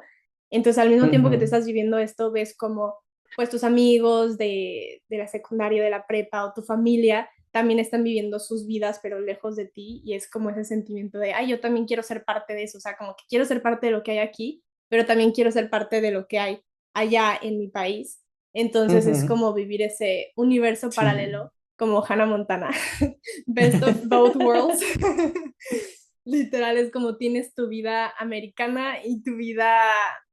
Entonces al mismo tiempo que te ujú, estás viviendo esto, ves como pues tus amigos de la secundaria, de la prepa o tu familia también están viviendo sus vidas, pero lejos de ti, y es como ese sentimiento de, ay, yo también quiero ser parte de eso, o sea, como que quiero ser parte de lo que hay aquí, pero también quiero ser parte de lo que hay allá en mi país. Entonces es Ujú, como vivir ese universo sí. paralelo, como Hannah Montana, best of both worlds. Literal, es como tienes tu vida americana y tu vida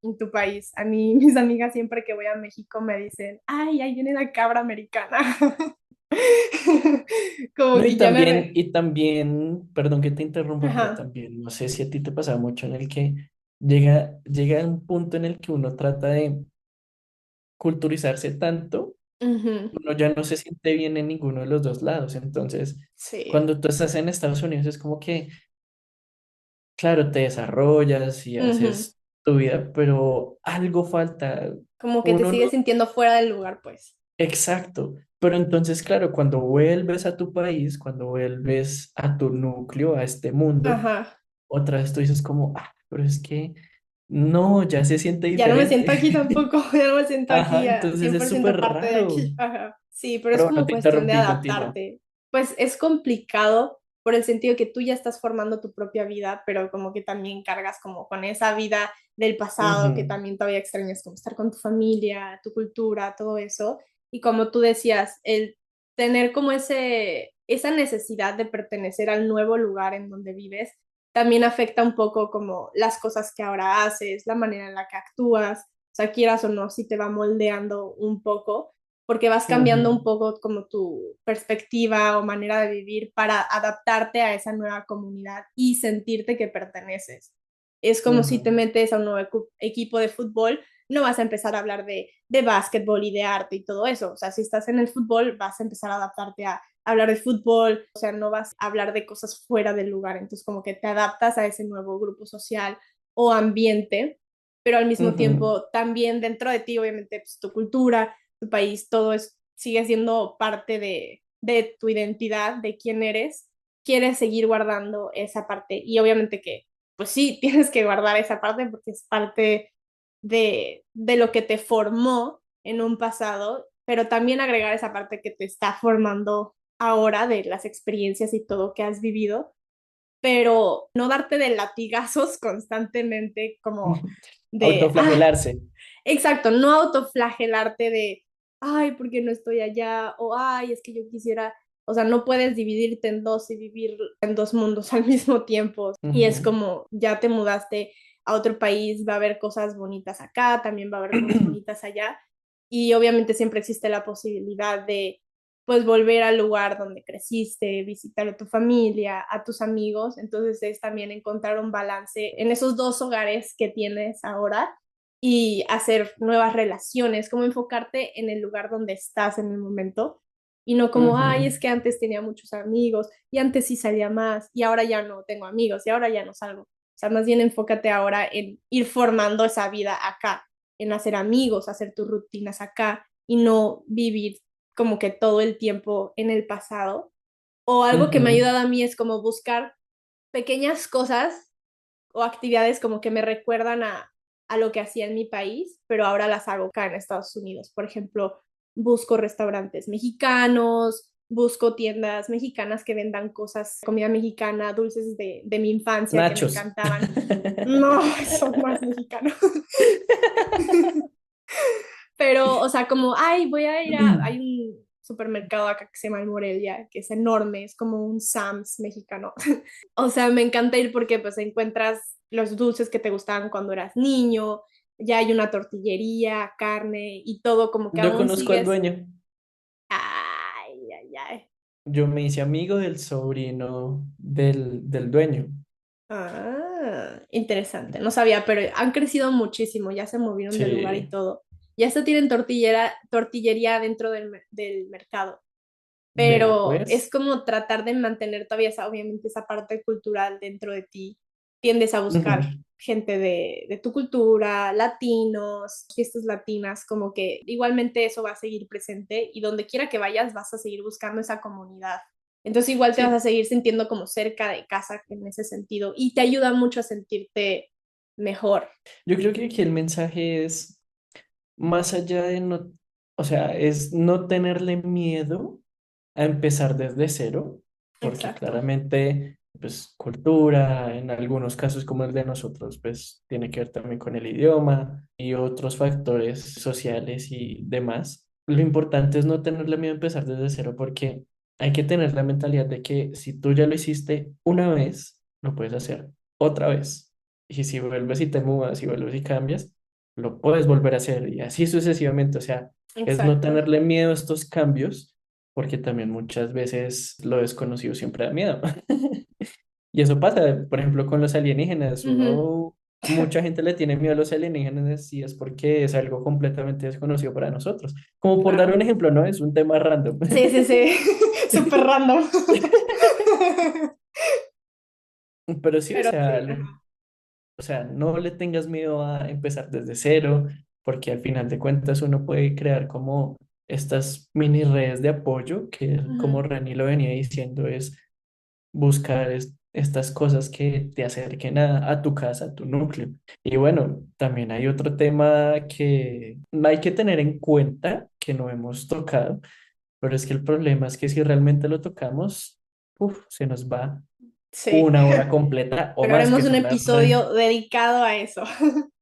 en tu país. A mí, mis amigas siempre que voy a México me dicen, ay, ahí viene la cabra americana. Como No, que ya me y también, perdón que te interrumpa, pero Ajá. también, no sé si a ti te pasa mucho en el que llega un punto en el que uno trata de culturizarse tanto, Ujú. uno ya no se siente bien en ninguno de los dos lados. Entonces, Sí. cuando tú estás en Estados Unidos es como que, claro, te desarrollas y Ujú. haces tu vida, pero algo falta. Como que te Uno no, sigues sintiendo fuera del lugar, pues. exacto. Pero entonces, claro, cuando vuelves a tu país, cuando vuelves a tu núcleo, a este mundo, Ajá. otra vez tú dices como, ah, pero es que no, ya se siente Ya no me siento diferente. aquí tampoco, ya no me siento Ajá, aquí entonces cien es por súper ciento parte de raro. aquí. Ajá. Sí, pero es Pero bueno, como te cuestión de interrumpí, continúa. adaptarte. Pues es complicado por el sentido que tú ya estás formando tu propia vida, pero como que también cargas como con esa vida del pasado que Ujú, también todavía extrañas, como estar con tu familia, tu cultura, todo eso. Y como tú decías, el tener como esa necesidad de pertenecer al nuevo lugar en donde vives también afecta un poco como las cosas que ahora haces, la manera en la que actúas, o sea, quieras o no, si te va moldeando un poco, porque vas cambiando un ujú, poco como tu perspectiva o manera de vivir para adaptarte a esa nueva comunidad y sentirte que perteneces. Es como si te ujú, metes a un nuevo equipo de fútbol, no vas a empezar a hablar de básquetbol y de arte y todo eso. O sea, si estás en el fútbol, vas a empezar a adaptarte a hablar de fútbol, o sea, no vas a hablar de cosas fuera del lugar, entonces como que te adaptas a ese nuevo grupo social o ambiente, pero al mismo ujú, tiempo también dentro de ti, obviamente, pues, tu cultura, tu país, todo es, sigue siendo parte de tu identidad, de quién eres, quieres seguir guardando esa parte y obviamente que, pues sí, tienes que guardar esa parte porque es parte de lo que te formó en un pasado, pero también agregar esa parte que te está formando ahora de las experiencias y todo que has vivido, pero no darte de latigazos constantemente como ujú. de, Autoflagelarse. exacto, no autoflagelarte de, ay, ¿por qué no estoy allá? O, ay, es que yo quisiera, o sea, no puedes dividirte en dos y vivir en dos mundos al mismo tiempo. Y es Ujú. como, ya te mudaste a otro país, va a haber cosas bonitas acá, también va a haber cosas bonitas allá. Y obviamente siempre existe la posibilidad de, pues, volver al lugar donde creciste, visitar a tu familia, a tus amigos. Entonces es también encontrar un balance en esos dos hogares que tienes ahora y hacer nuevas relaciones, como enfocarte en el lugar donde estás en el momento y no como, ay, Ujú, es que antes tenía muchos amigos y antes sí salía más y ahora ya no tengo amigos y ahora ya no salgo. O sea, más bien enfócate ahora en ir formando esa vida acá, en hacer amigos, hacer tus rutinas acá y no vivir como que todo el tiempo en el pasado. O algo que me ha ujú. ayudado a mí es como buscar pequeñas cosas o actividades como que me recuerdan a lo que hacía en mi país, pero ahora las hago acá en Estados Unidos. Por ejemplo, busco restaurantes mexicanos, busco tiendas mexicanas que vendan cosas, comida mexicana, dulces de mi infancia que me Nachos. encantaban. No, son más mexicanos. Pero, o sea, como, ay, voy a ir a, hay un supermercado acá que se llama El Morelia, que es enorme, es como un Sam's mexicano. O sea, me encanta ir porque pues encuentras los dulces que te gustaban cuando eras niño, ya hay una tortillería, carne y todo como que Yo aún conozco al sigues. dueño. Ay, ay, ay. Yo me hice amigo del sobrino del dueño. Ah, interesante. No sabía, pero han crecido muchísimo, ya se movieron de lugar y Sí, todo. Ya hasta tienen tortillería dentro del mercado. vea Pero es pues. como tratar de mantener todavía esa, obviamente esa parte cultural dentro de ti. Tiendes a buscar Ujú. gente de tu cultura, latinos, fiestas latinas, como que igualmente eso va a seguir presente y donde quiera que vayas vas a seguir buscando esa comunidad. Entonces igual te vas a Sí, seguir sintiendo como cerca de casa en ese sentido y te ayuda mucho a sentirte mejor. yo creo que aquí el mensaje es más allá de no, o sea, es no tenerle miedo a empezar desde cero, porque Exacto. claramente, pues, cultura, en algunos casos como el de nosotros, pues, tiene que ver también con el idioma y otros factores sociales y demás. Lo importante es no tenerle miedo a empezar desde cero, porque hay que tener la mentalidad de que si tú ya lo hiciste una vez, lo puedes hacer otra vez. Y si vuelves y te mudas, y vuelves y cambias, lo puedes volver a hacer y así sucesivamente. O sea, es no Exacto. tenerle miedo a estos cambios porque también muchas veces lo desconocido siempre da miedo. Y eso pasa, por ejemplo, con los alienígenas. Ujú. Mucha gente le tiene miedo a los alienígenas y es porque es algo completamente desconocido para nosotros. Como por dar Claro. un ejemplo, ¿no? Es un tema random. Sí, sí, sí. Súper random. Pero sí, Pero sí, ajá. o sea, no le tengas miedo a empezar desde cero, porque al final de cuentas uno puede crear como estas mini redes de apoyo, que como Ujú. Reni lo venía diciendo, es buscar estas cosas que te acerquen a tu casa, a tu núcleo. Y bueno, también hay otro tema que hay que tener en cuenta, que no hemos tocado, pero es que el problema es que si realmente lo tocamos, uf, se nos va Sí. una hora completa o Pero más, que haremos un son las redes. episodio dedicado a eso.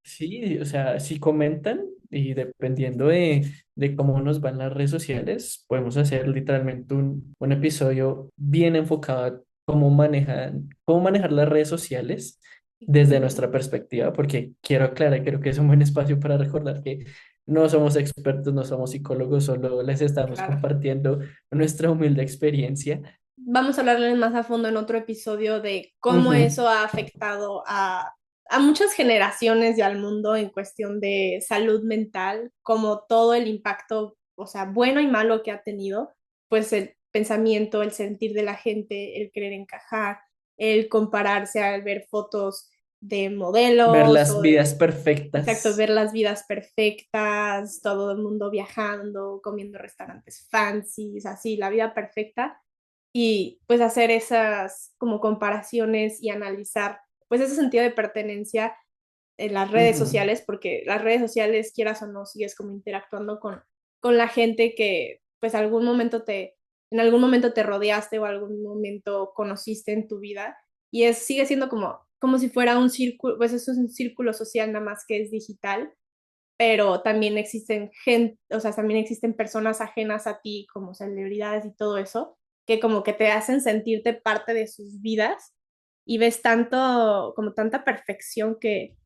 Sí, o sea, si comentan y dependiendo de cómo nos van las redes sociales, podemos hacer literalmente un episodio bien enfocado a cómo manejar las redes sociales desde Ujú. nuestra perspectiva, porque quiero aclarar, creo que es un buen espacio para recordar que no somos expertos, no somos psicólogos, solo les estamos Claro. compartiendo nuestra humilde experiencia. Vamos a hablarles más a fondo en otro episodio de cómo Ujú, eso ha afectado a muchas generaciones y al mundo en cuestión de salud mental, como todo el impacto, o sea, bueno y malo que ha tenido, pues el pensamiento, el sentir de la gente, el querer encajar, el compararse al ver fotos de ver modelos las o vidas de, exacto, perfectas. ver las vidas perfectas, todo el mundo viajando, comiendo restaurantes fancies, así, la vida perfecta y pues hacer esas como comparaciones y analizar pues ese sentido de pertenencia en las redes Ujú, sociales, porque las redes sociales, quieras o no, sigues como interactuando con la gente que pues en algún momento te rodeaste o algún momento conociste en tu vida y sigue siendo como si fuera un círculo, pues eso es un círculo social nada más que es digital, pero también existen gente, o sea, también existen personas ajenas a ti, como celebridades y todo eso, que como que te hacen sentirte parte de sus vidas y ves tanto, como tanta perfección que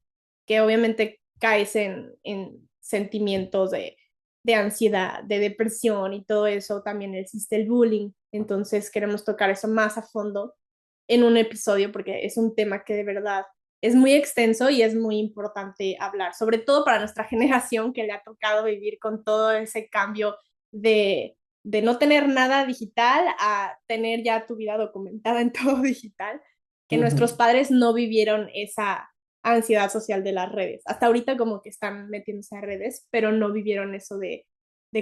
obviamente caes en sentimientos de ansiedad, de depresión y todo eso. También existe el bullying, entonces queremos tocar eso más a fondo en un episodio porque es un tema que de verdad es muy extenso y es muy importante hablar, sobre todo para nuestra generación que le ha tocado vivir con todo ese cambio de no tener nada digital a tener ya tu vida documentada en todo digital, que nuestros ujú. padres no vivieron esa ansiedad social de las redes. Hasta ahorita como que están metiéndose a redes, pero no vivieron eso de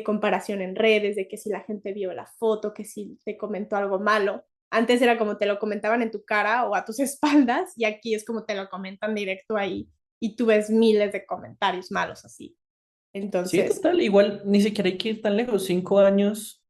comparación en redes, de que si la gente vio la foto, que si te comentó algo malo. Antes era como te lo comentaban en tu cara o a tus espaldas y aquí es como te lo comentan directo ahí y tú ves miles de comentarios malos así. Sí, Entonces, total, igual ni siquiera hay que ir tan lejos, 5 años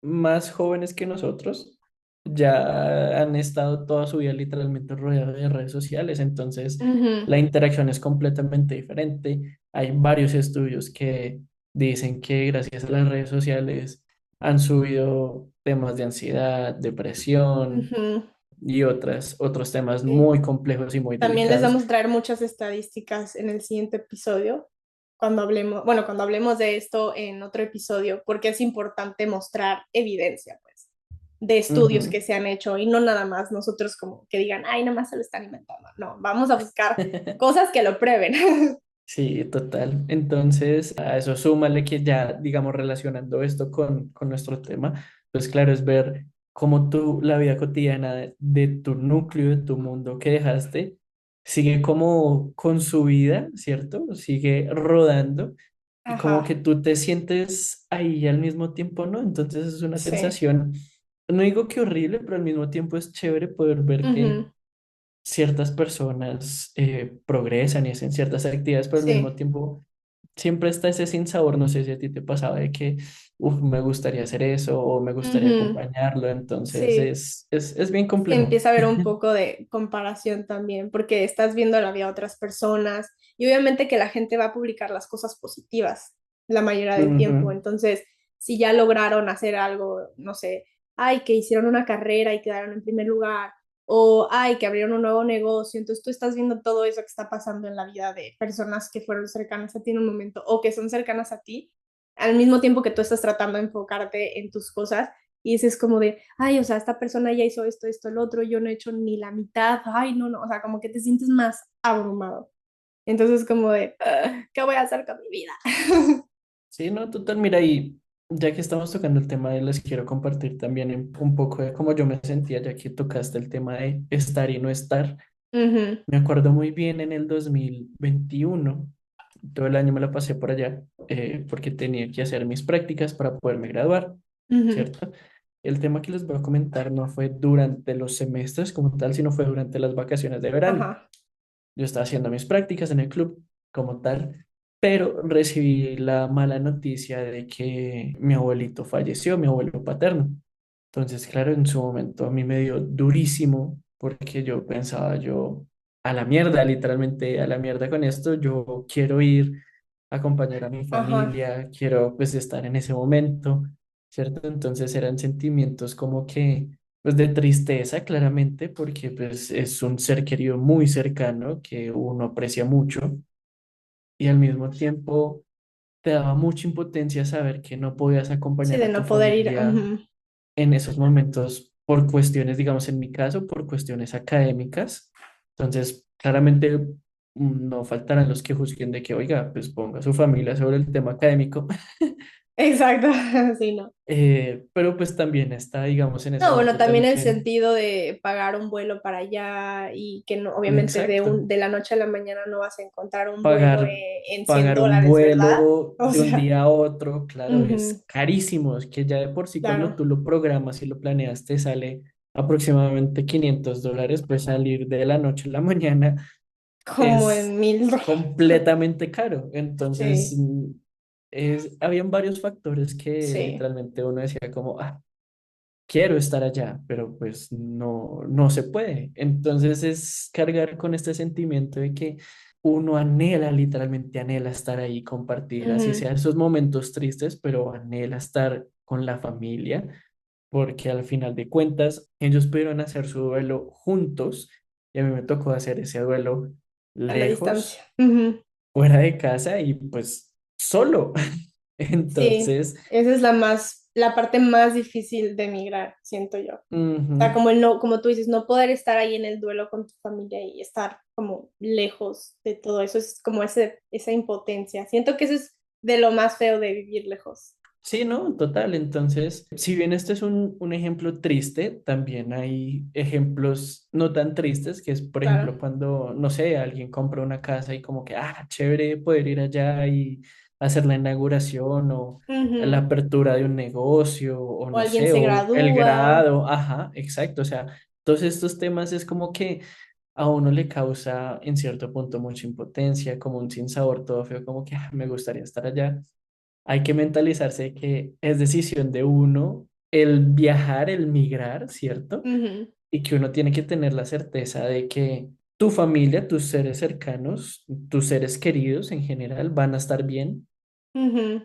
más jóvenes que nosotros ya han estado toda su vida literalmente rodeados de redes sociales, entonces ujú, la interacción es completamente diferente. Hay varios estudios que dicen que gracias a las redes sociales han subido temas de ansiedad, depresión ujú, y otros temas sí. muy complejos y muy También les delicados. vamos a traer muchas estadísticas en el siguiente episodio, cuando hablemos, bueno, cuando hablemos de esto en otro episodio, porque es importante mostrar evidencia, pues, de estudios Ujú. que se han hecho y no nada más nosotros como que digan, ay, nada más se lo están inventando. No, vamos a buscar cosas que lo prueben. Sí, total. Entonces, a eso súmale que ya, digamos, relacionando esto con nuestro tema, pues claro, es ver cómo tú, la vida cotidiana de tu núcleo, de tu mundo que dejaste, sigue como con su vida, ¿cierto? Sigue rodando y como que Ajá, tú te sientes ahí al mismo tiempo, ¿no? Entonces es una sí. sensación, no digo que horrible, pero al mismo tiempo es chévere poder ver que Ujú, ciertas personas progresan y hacen ciertas actividades, pero al mismo sí. tiempo siempre está ese sinsabor, no sé si a ti te pasaba de que, me gustaría hacer eso o me gustaría Ujú, acompañarlo, entonces sí. es bien Sí, complejo. empieza a haber un poco de comparación también, porque estás viendo la vida de otras personas y obviamente que la gente va a publicar las cosas positivas la mayoría del tiempo. Ujú. Entonces, si ya lograron hacer algo, no sé, ay, que hicieron una carrera y quedaron en primer lugar, o ay, que abrieron un nuevo negocio, entonces tú estás viendo todo eso que está pasando en la vida de personas que fueron cercanas a ti en un momento o que son cercanas a ti, al mismo tiempo que tú estás tratando de enfocarte en tus cosas y dices como de, ay, o sea, esta persona ya hizo esto, esto, el otro, yo no he hecho ni la mitad, ay, no, no, o sea, como que te sientes más abrumado. Entonces como de, ¿qué voy a hacer con mi vida? Sí, no, total, mira, y ya que estamos tocando el tema, les quiero compartir también un poco de cómo yo me sentía, ya que tocaste el tema de estar y no estar. Ujú, Me acuerdo muy bien en el 2021, todo el año me la pasé por allá, porque tenía que hacer mis prácticas para poderme graduar, ujú, ¿cierto? El tema que les voy a comentar no fue durante los semestres como tal, sino fue durante las vacaciones de verano. ajá, Yo estaba haciendo mis prácticas en el club como tal, pero recibí la mala noticia de que mi abuelito falleció, mi abuelo paterno. Entonces, claro, en su momento a mí me dio durísimo porque yo pensaba, yo a la mierda, literalmente a la mierda con esto, yo quiero ir a acompañar a mi ajá, familia, quiero pues estar en ese momento, ¿cierto? Entonces eran sentimientos como que, pues de tristeza, claramente, porque pues es un ser querido muy cercano que uno aprecia mucho y al mismo tiempo te daba mucha impotencia saber que no podías sí, acompañar de a tu no poder ir, familia ujú, en esos momentos por cuestiones, digamos, en mi caso, por cuestiones académicas. Entonces, claramente no faltarán los que juzguen de que, oiga, pues ponga a su familia sobre el tema académico, exacto, sí, no. pero pues también está, digamos, en esa No, bueno, órbita también de el que, sentido de pagar un vuelo para allá y que no, obviamente exacto, de la noche a la mañana no vas a encontrar un vuelo pagar, en 100 pagar un dólares, ¿verdad? vuelo O de un sea, día a otro, claro, ujú, es carísimo, es que ya de por sí cuando claro, tú lo programas y lo planeas te sale aproximadamente $500, pues salir de la noche a la mañana como es en 1000 dólares. completamente caro. Entonces, Sí, habían varios factores que sí. literalmente uno decía como, quiero estar allá, pero pues no, no se puede. Entonces es cargar con este sentimiento de que uno anhela, literalmente anhela estar ahí, compartir, así Ujú, sea esos momentos tristes, pero anhela estar con la familia, porque al final de cuentas ellos pudieron hacer su duelo juntos y a mí me tocó hacer ese duelo a la distancia. lejos, Ujú, fuera de casa y pues solo. sí, Entonces, esa es la parte más difícil de emigrar, siento yo. O sea, ujú. como el no, como tú dices, no poder estar ahí en el duelo con tu familia y estar como lejos de todo eso, es como esa impotencia. Siento que eso es de lo más feo de vivir lejos. Sí, no, total. Entonces, si bien este es un ejemplo triste, también hay ejemplos no tan tristes, que es, por ejemplo, Claro. cuando, no sé, alguien compra una casa y como que, chévere poder ir allá y hacer la inauguración o la Ujú. apertura de un negocio o O no alguien sé, se o el gradúa. grado, ajá, exacto. O sea, todos estos temas es como que a uno le causa en cierto punto mucha impotencia, como un sinsabor todo feo, como que me gustaría estar allá. Hay que mentalizarse que es decisión de uno el viajar, el migrar, ¿cierto? Ujú, Y que uno tiene que tener la certeza de que tu familia, tus seres cercanos, tus seres queridos en general van a estar bien ujú.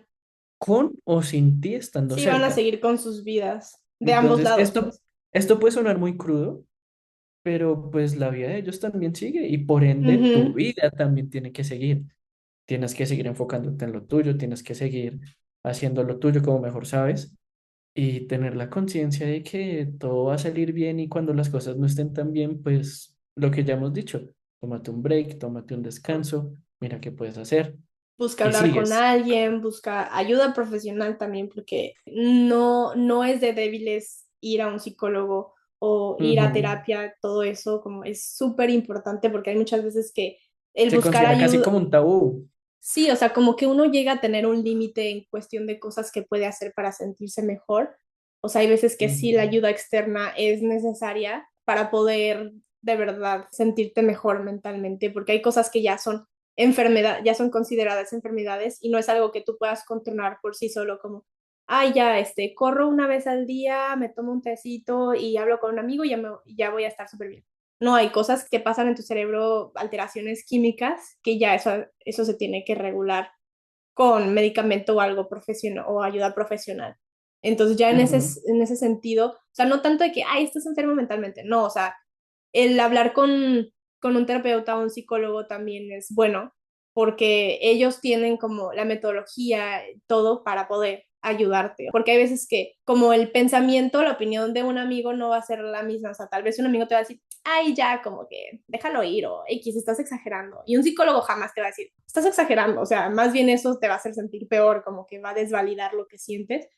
con o sin ti estando Sí, van a cerca. seguir con sus vidas, de ambos Entonces, lados, esto, pues. esto puede sonar muy crudo, pero pues la vida de ellos también sigue y por ende tu Ujú. vida también tiene que seguir. Tienes que seguir enfocándote en lo tuyo, tienes que seguir haciendo lo tuyo como mejor sabes y tener la conciencia de que todo va a salir bien y cuando las cosas no estén tan bien, pues lo que ya hemos dicho, tómate un break, tómate un descanso, mira qué puedes hacer Busca y hablar con sigues. alguien, busca ayuda profesional también, porque no es de débiles ir a un psicólogo o ir a Ujú. terapia, todo eso como es súper importante porque hay muchas veces que el Se buscar considera casi ayuda, como un tabú. sí, o sea, como que uno llega a tener un límite en cuestión de cosas que puede hacer para sentirse mejor. O sea, hay veces que sí la Ujú. ayuda externa es necesaria para poder de verdad sentirte mejor mentalmente, porque hay cosas que ya son enfermedad, ya son consideradas enfermedades y no es algo que tú puedas controlar por sí solo, como, ay, ya, corro una vez al día, me tomo un tecito y hablo con un amigo y ya voy a estar súper bien. No, hay cosas que pasan en tu cerebro, alteraciones químicas, que ya eso se tiene que regular con medicamento o algo profesional o ayuda profesional. Entonces ya Ujú, en ese sentido, o sea, no tanto de que, ay, estás enfermo mentalmente, no, o sea, el hablar con un terapeuta o un psicólogo también es bueno, porque ellos tienen como la metodología, todo para poder ayudarte, porque hay veces que como el pensamiento, la opinión de un amigo no va a ser la misma, o sea, tal vez un amigo te va a decir, ay, ya, como que déjalo ir o X, estás exagerando, y un psicólogo jamás te va a decir, estás exagerando, o sea, más bien eso te va a hacer sentir peor, como que va a desvalidar lo que sientes,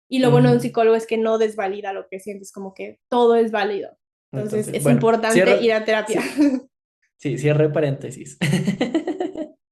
y lo bueno de un ujú. psicólogo es que no desvalida lo que sientes, como que todo es válido. Entonces Entonces, es bueno, importante ir a terapia. sí, sí, cierre paréntesis.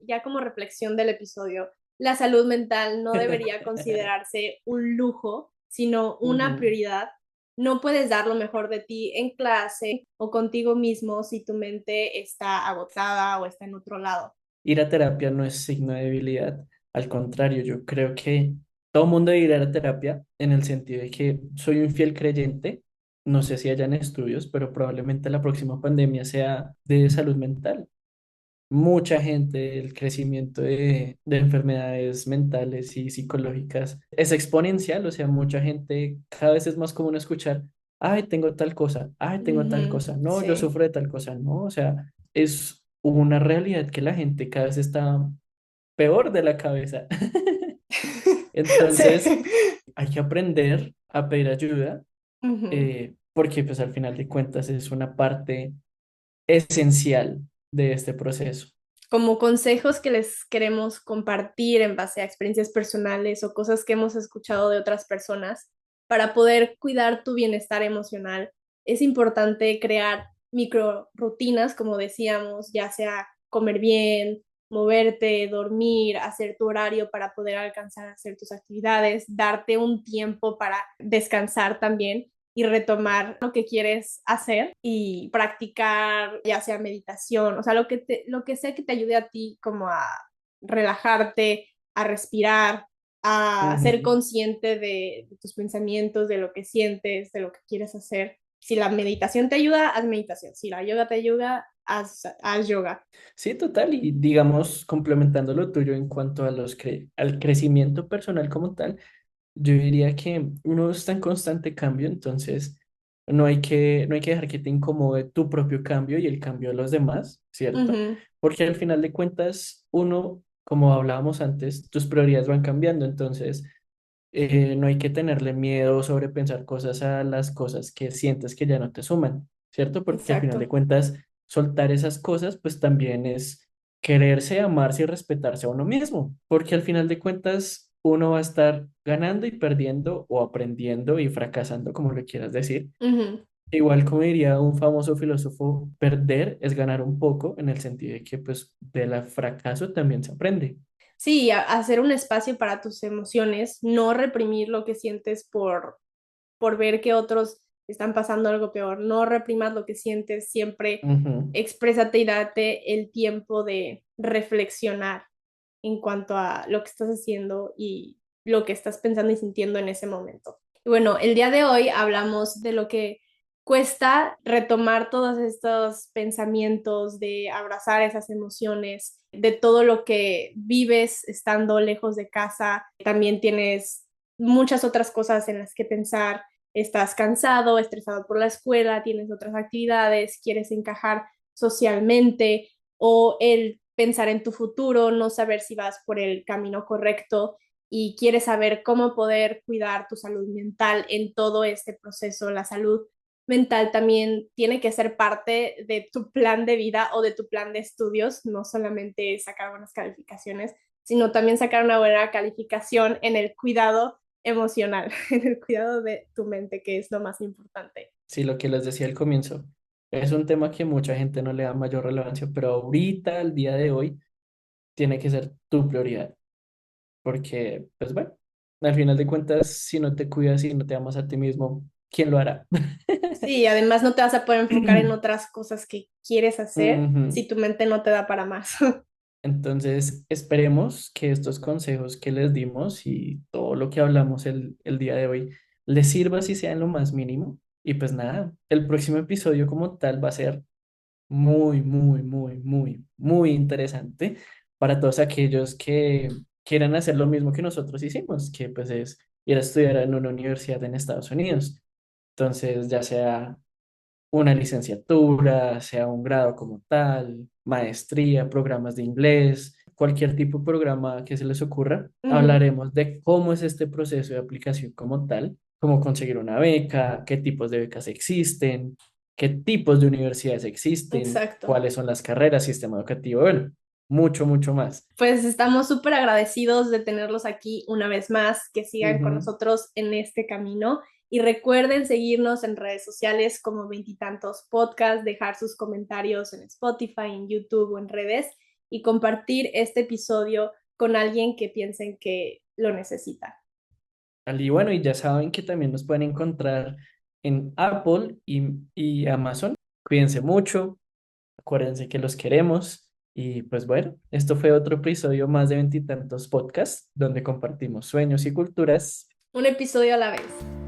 Ya como reflexión del episodio, la salud mental no debería considerarse un lujo, sino una Ujú. prioridad. No puedes dar lo mejor de ti en clase o contigo mismo si tu mente está agotada o está en otro lado. Ir a terapia no es signo de debilidad. Al contrario, yo creo que todo mundo debe ir a terapia en el sentido de que soy un fiel creyente. No sé si hayan estudios, pero probablemente la próxima pandemia sea de salud mental. Mucha gente, el crecimiento de enfermedades mentales y psicológicas es exponencial, o sea, mucha gente, cada vez es más común escuchar, ay, tengo tal cosa, ay, tengo tal Ujú, cosa, no, yo sí. sufro de tal cosa, no, o sea, es una realidad que la gente cada vez está peor de la cabeza. Entonces, Sí. hay que aprender a pedir ayuda, Ujú. porque pues al final de cuentas es una parte esencial de este proceso. Como consejos que les queremos compartir en base a experiencias personales o cosas que hemos escuchado de otras personas para poder cuidar tu bienestar emocional. Es importante crear micro rutinas, como decíamos, ya sea comer bien, moverte, dormir, hacer tu horario para poder alcanzar a hacer tus actividades, darte un tiempo para descansar también y retomar lo que quieres hacer y practicar ya sea meditación, o sea, lo que sea que te ayude a ti como a relajarte, a respirar, a ser Ujú. consciente de tus pensamientos, de lo que sientes, de lo que quieres hacer. Si la meditación te ayuda, haz meditación. Si la yoga te ayuda, haz yoga. Sí, total, y digamos, complementando lo tuyo en cuanto a al crecimiento personal como tal, yo diría que uno está en constante cambio, entonces no hay que dejar que te incomode tu propio cambio y el cambio de los demás, ¿cierto? Ujú, Porque al final de cuentas, uno, como hablábamos antes, tus prioridades van cambiando, entonces no hay que tenerle miedo o sobrepensar cosas a las cosas que sientes que ya no te suman, ¿cierto? Porque al final de exacto. cuentas, soltar esas cosas, pues también es quererse, amarse y respetarse a uno mismo, porque al final de cuentas, uno va a estar ganando y perdiendo o aprendiendo y fracasando, como lo quieras decir. Ujú. Igual como diría un famoso filósofo, perder es ganar un poco en el sentido de que pues del fracaso también se aprende. Sí, hacer un espacio para tus emociones, no reprimir lo que sientes por ver que otros están pasando algo peor. No reprimas lo que sientes, siempre Ujú. exprésate y date el tiempo de reflexionar en cuanto a lo que estás haciendo y lo que estás pensando y sintiendo en ese momento. Y bueno, el día de hoy hablamos de lo que cuesta retomar todos estos pensamientos, de abrazar esas emociones, de todo lo que vives estando lejos de casa. También tienes muchas otras cosas en las que pensar. Estás cansado, estresado por la escuela, tienes otras actividades, quieres encajar socialmente o el pensar en tu futuro, no saber si vas por el camino correcto y quieres saber cómo poder cuidar tu salud mental en todo este proceso. La salud mental también tiene que ser parte de tu plan de vida o de tu plan de estudios, no solamente sacar buenas calificaciones, sino también sacar una buena calificación en el cuidado emocional, en el cuidado de tu mente, que es lo más importante. Sí, lo que les decía al comienzo, es un tema que mucha gente no le da mayor relevancia, pero ahorita, al día de hoy, tiene que ser tu prioridad, porque, pues bueno, al final de cuentas, si no te cuidas y no te amas a ti mismo, ¿quién lo hará? Sí, además no te vas a poder enfocar en otras cosas que quieres hacer Ujú. si tu mente no te da para más. Entonces, esperemos que estos consejos que les dimos y todo lo que hablamos el día de hoy les sirva si sea en lo más mínimo. Y pues nada, el próximo episodio como tal va a ser muy, muy, muy, muy, muy interesante para todos aquellos que quieran hacer lo mismo que nosotros hicimos, que pues es ir a estudiar en una universidad en Estados Unidos. Entonces, ya sea una licenciatura, sea un grado como tal, maestría, programas de inglés, cualquier tipo de programa que se les ocurra, Ujú, hablaremos de cómo es este proceso de aplicación como tal, cómo conseguir una beca, qué tipos de becas existen, qué tipos de universidades existen, exacto. cuáles son las carreras, sistema educativo, bueno, mucho, mucho más. Pues estamos súper agradecidos de tenerlos aquí una vez más, que sigan con Ujú. nosotros en este camino y recuerden seguirnos en redes sociales como Veintitantos Podcast, dejar sus comentarios en Spotify, en YouTube o en redes y compartir este episodio con alguien que piensen que lo necesita. Y bueno, y ya saben que también nos pueden encontrar en Apple y Amazon. Cuídense mucho. Acuérdense que los queremos. Y pues bueno, esto fue otro episodio más de Veintitantos Podcasts, donde compartimos sueños y culturas. Un episodio a la vez.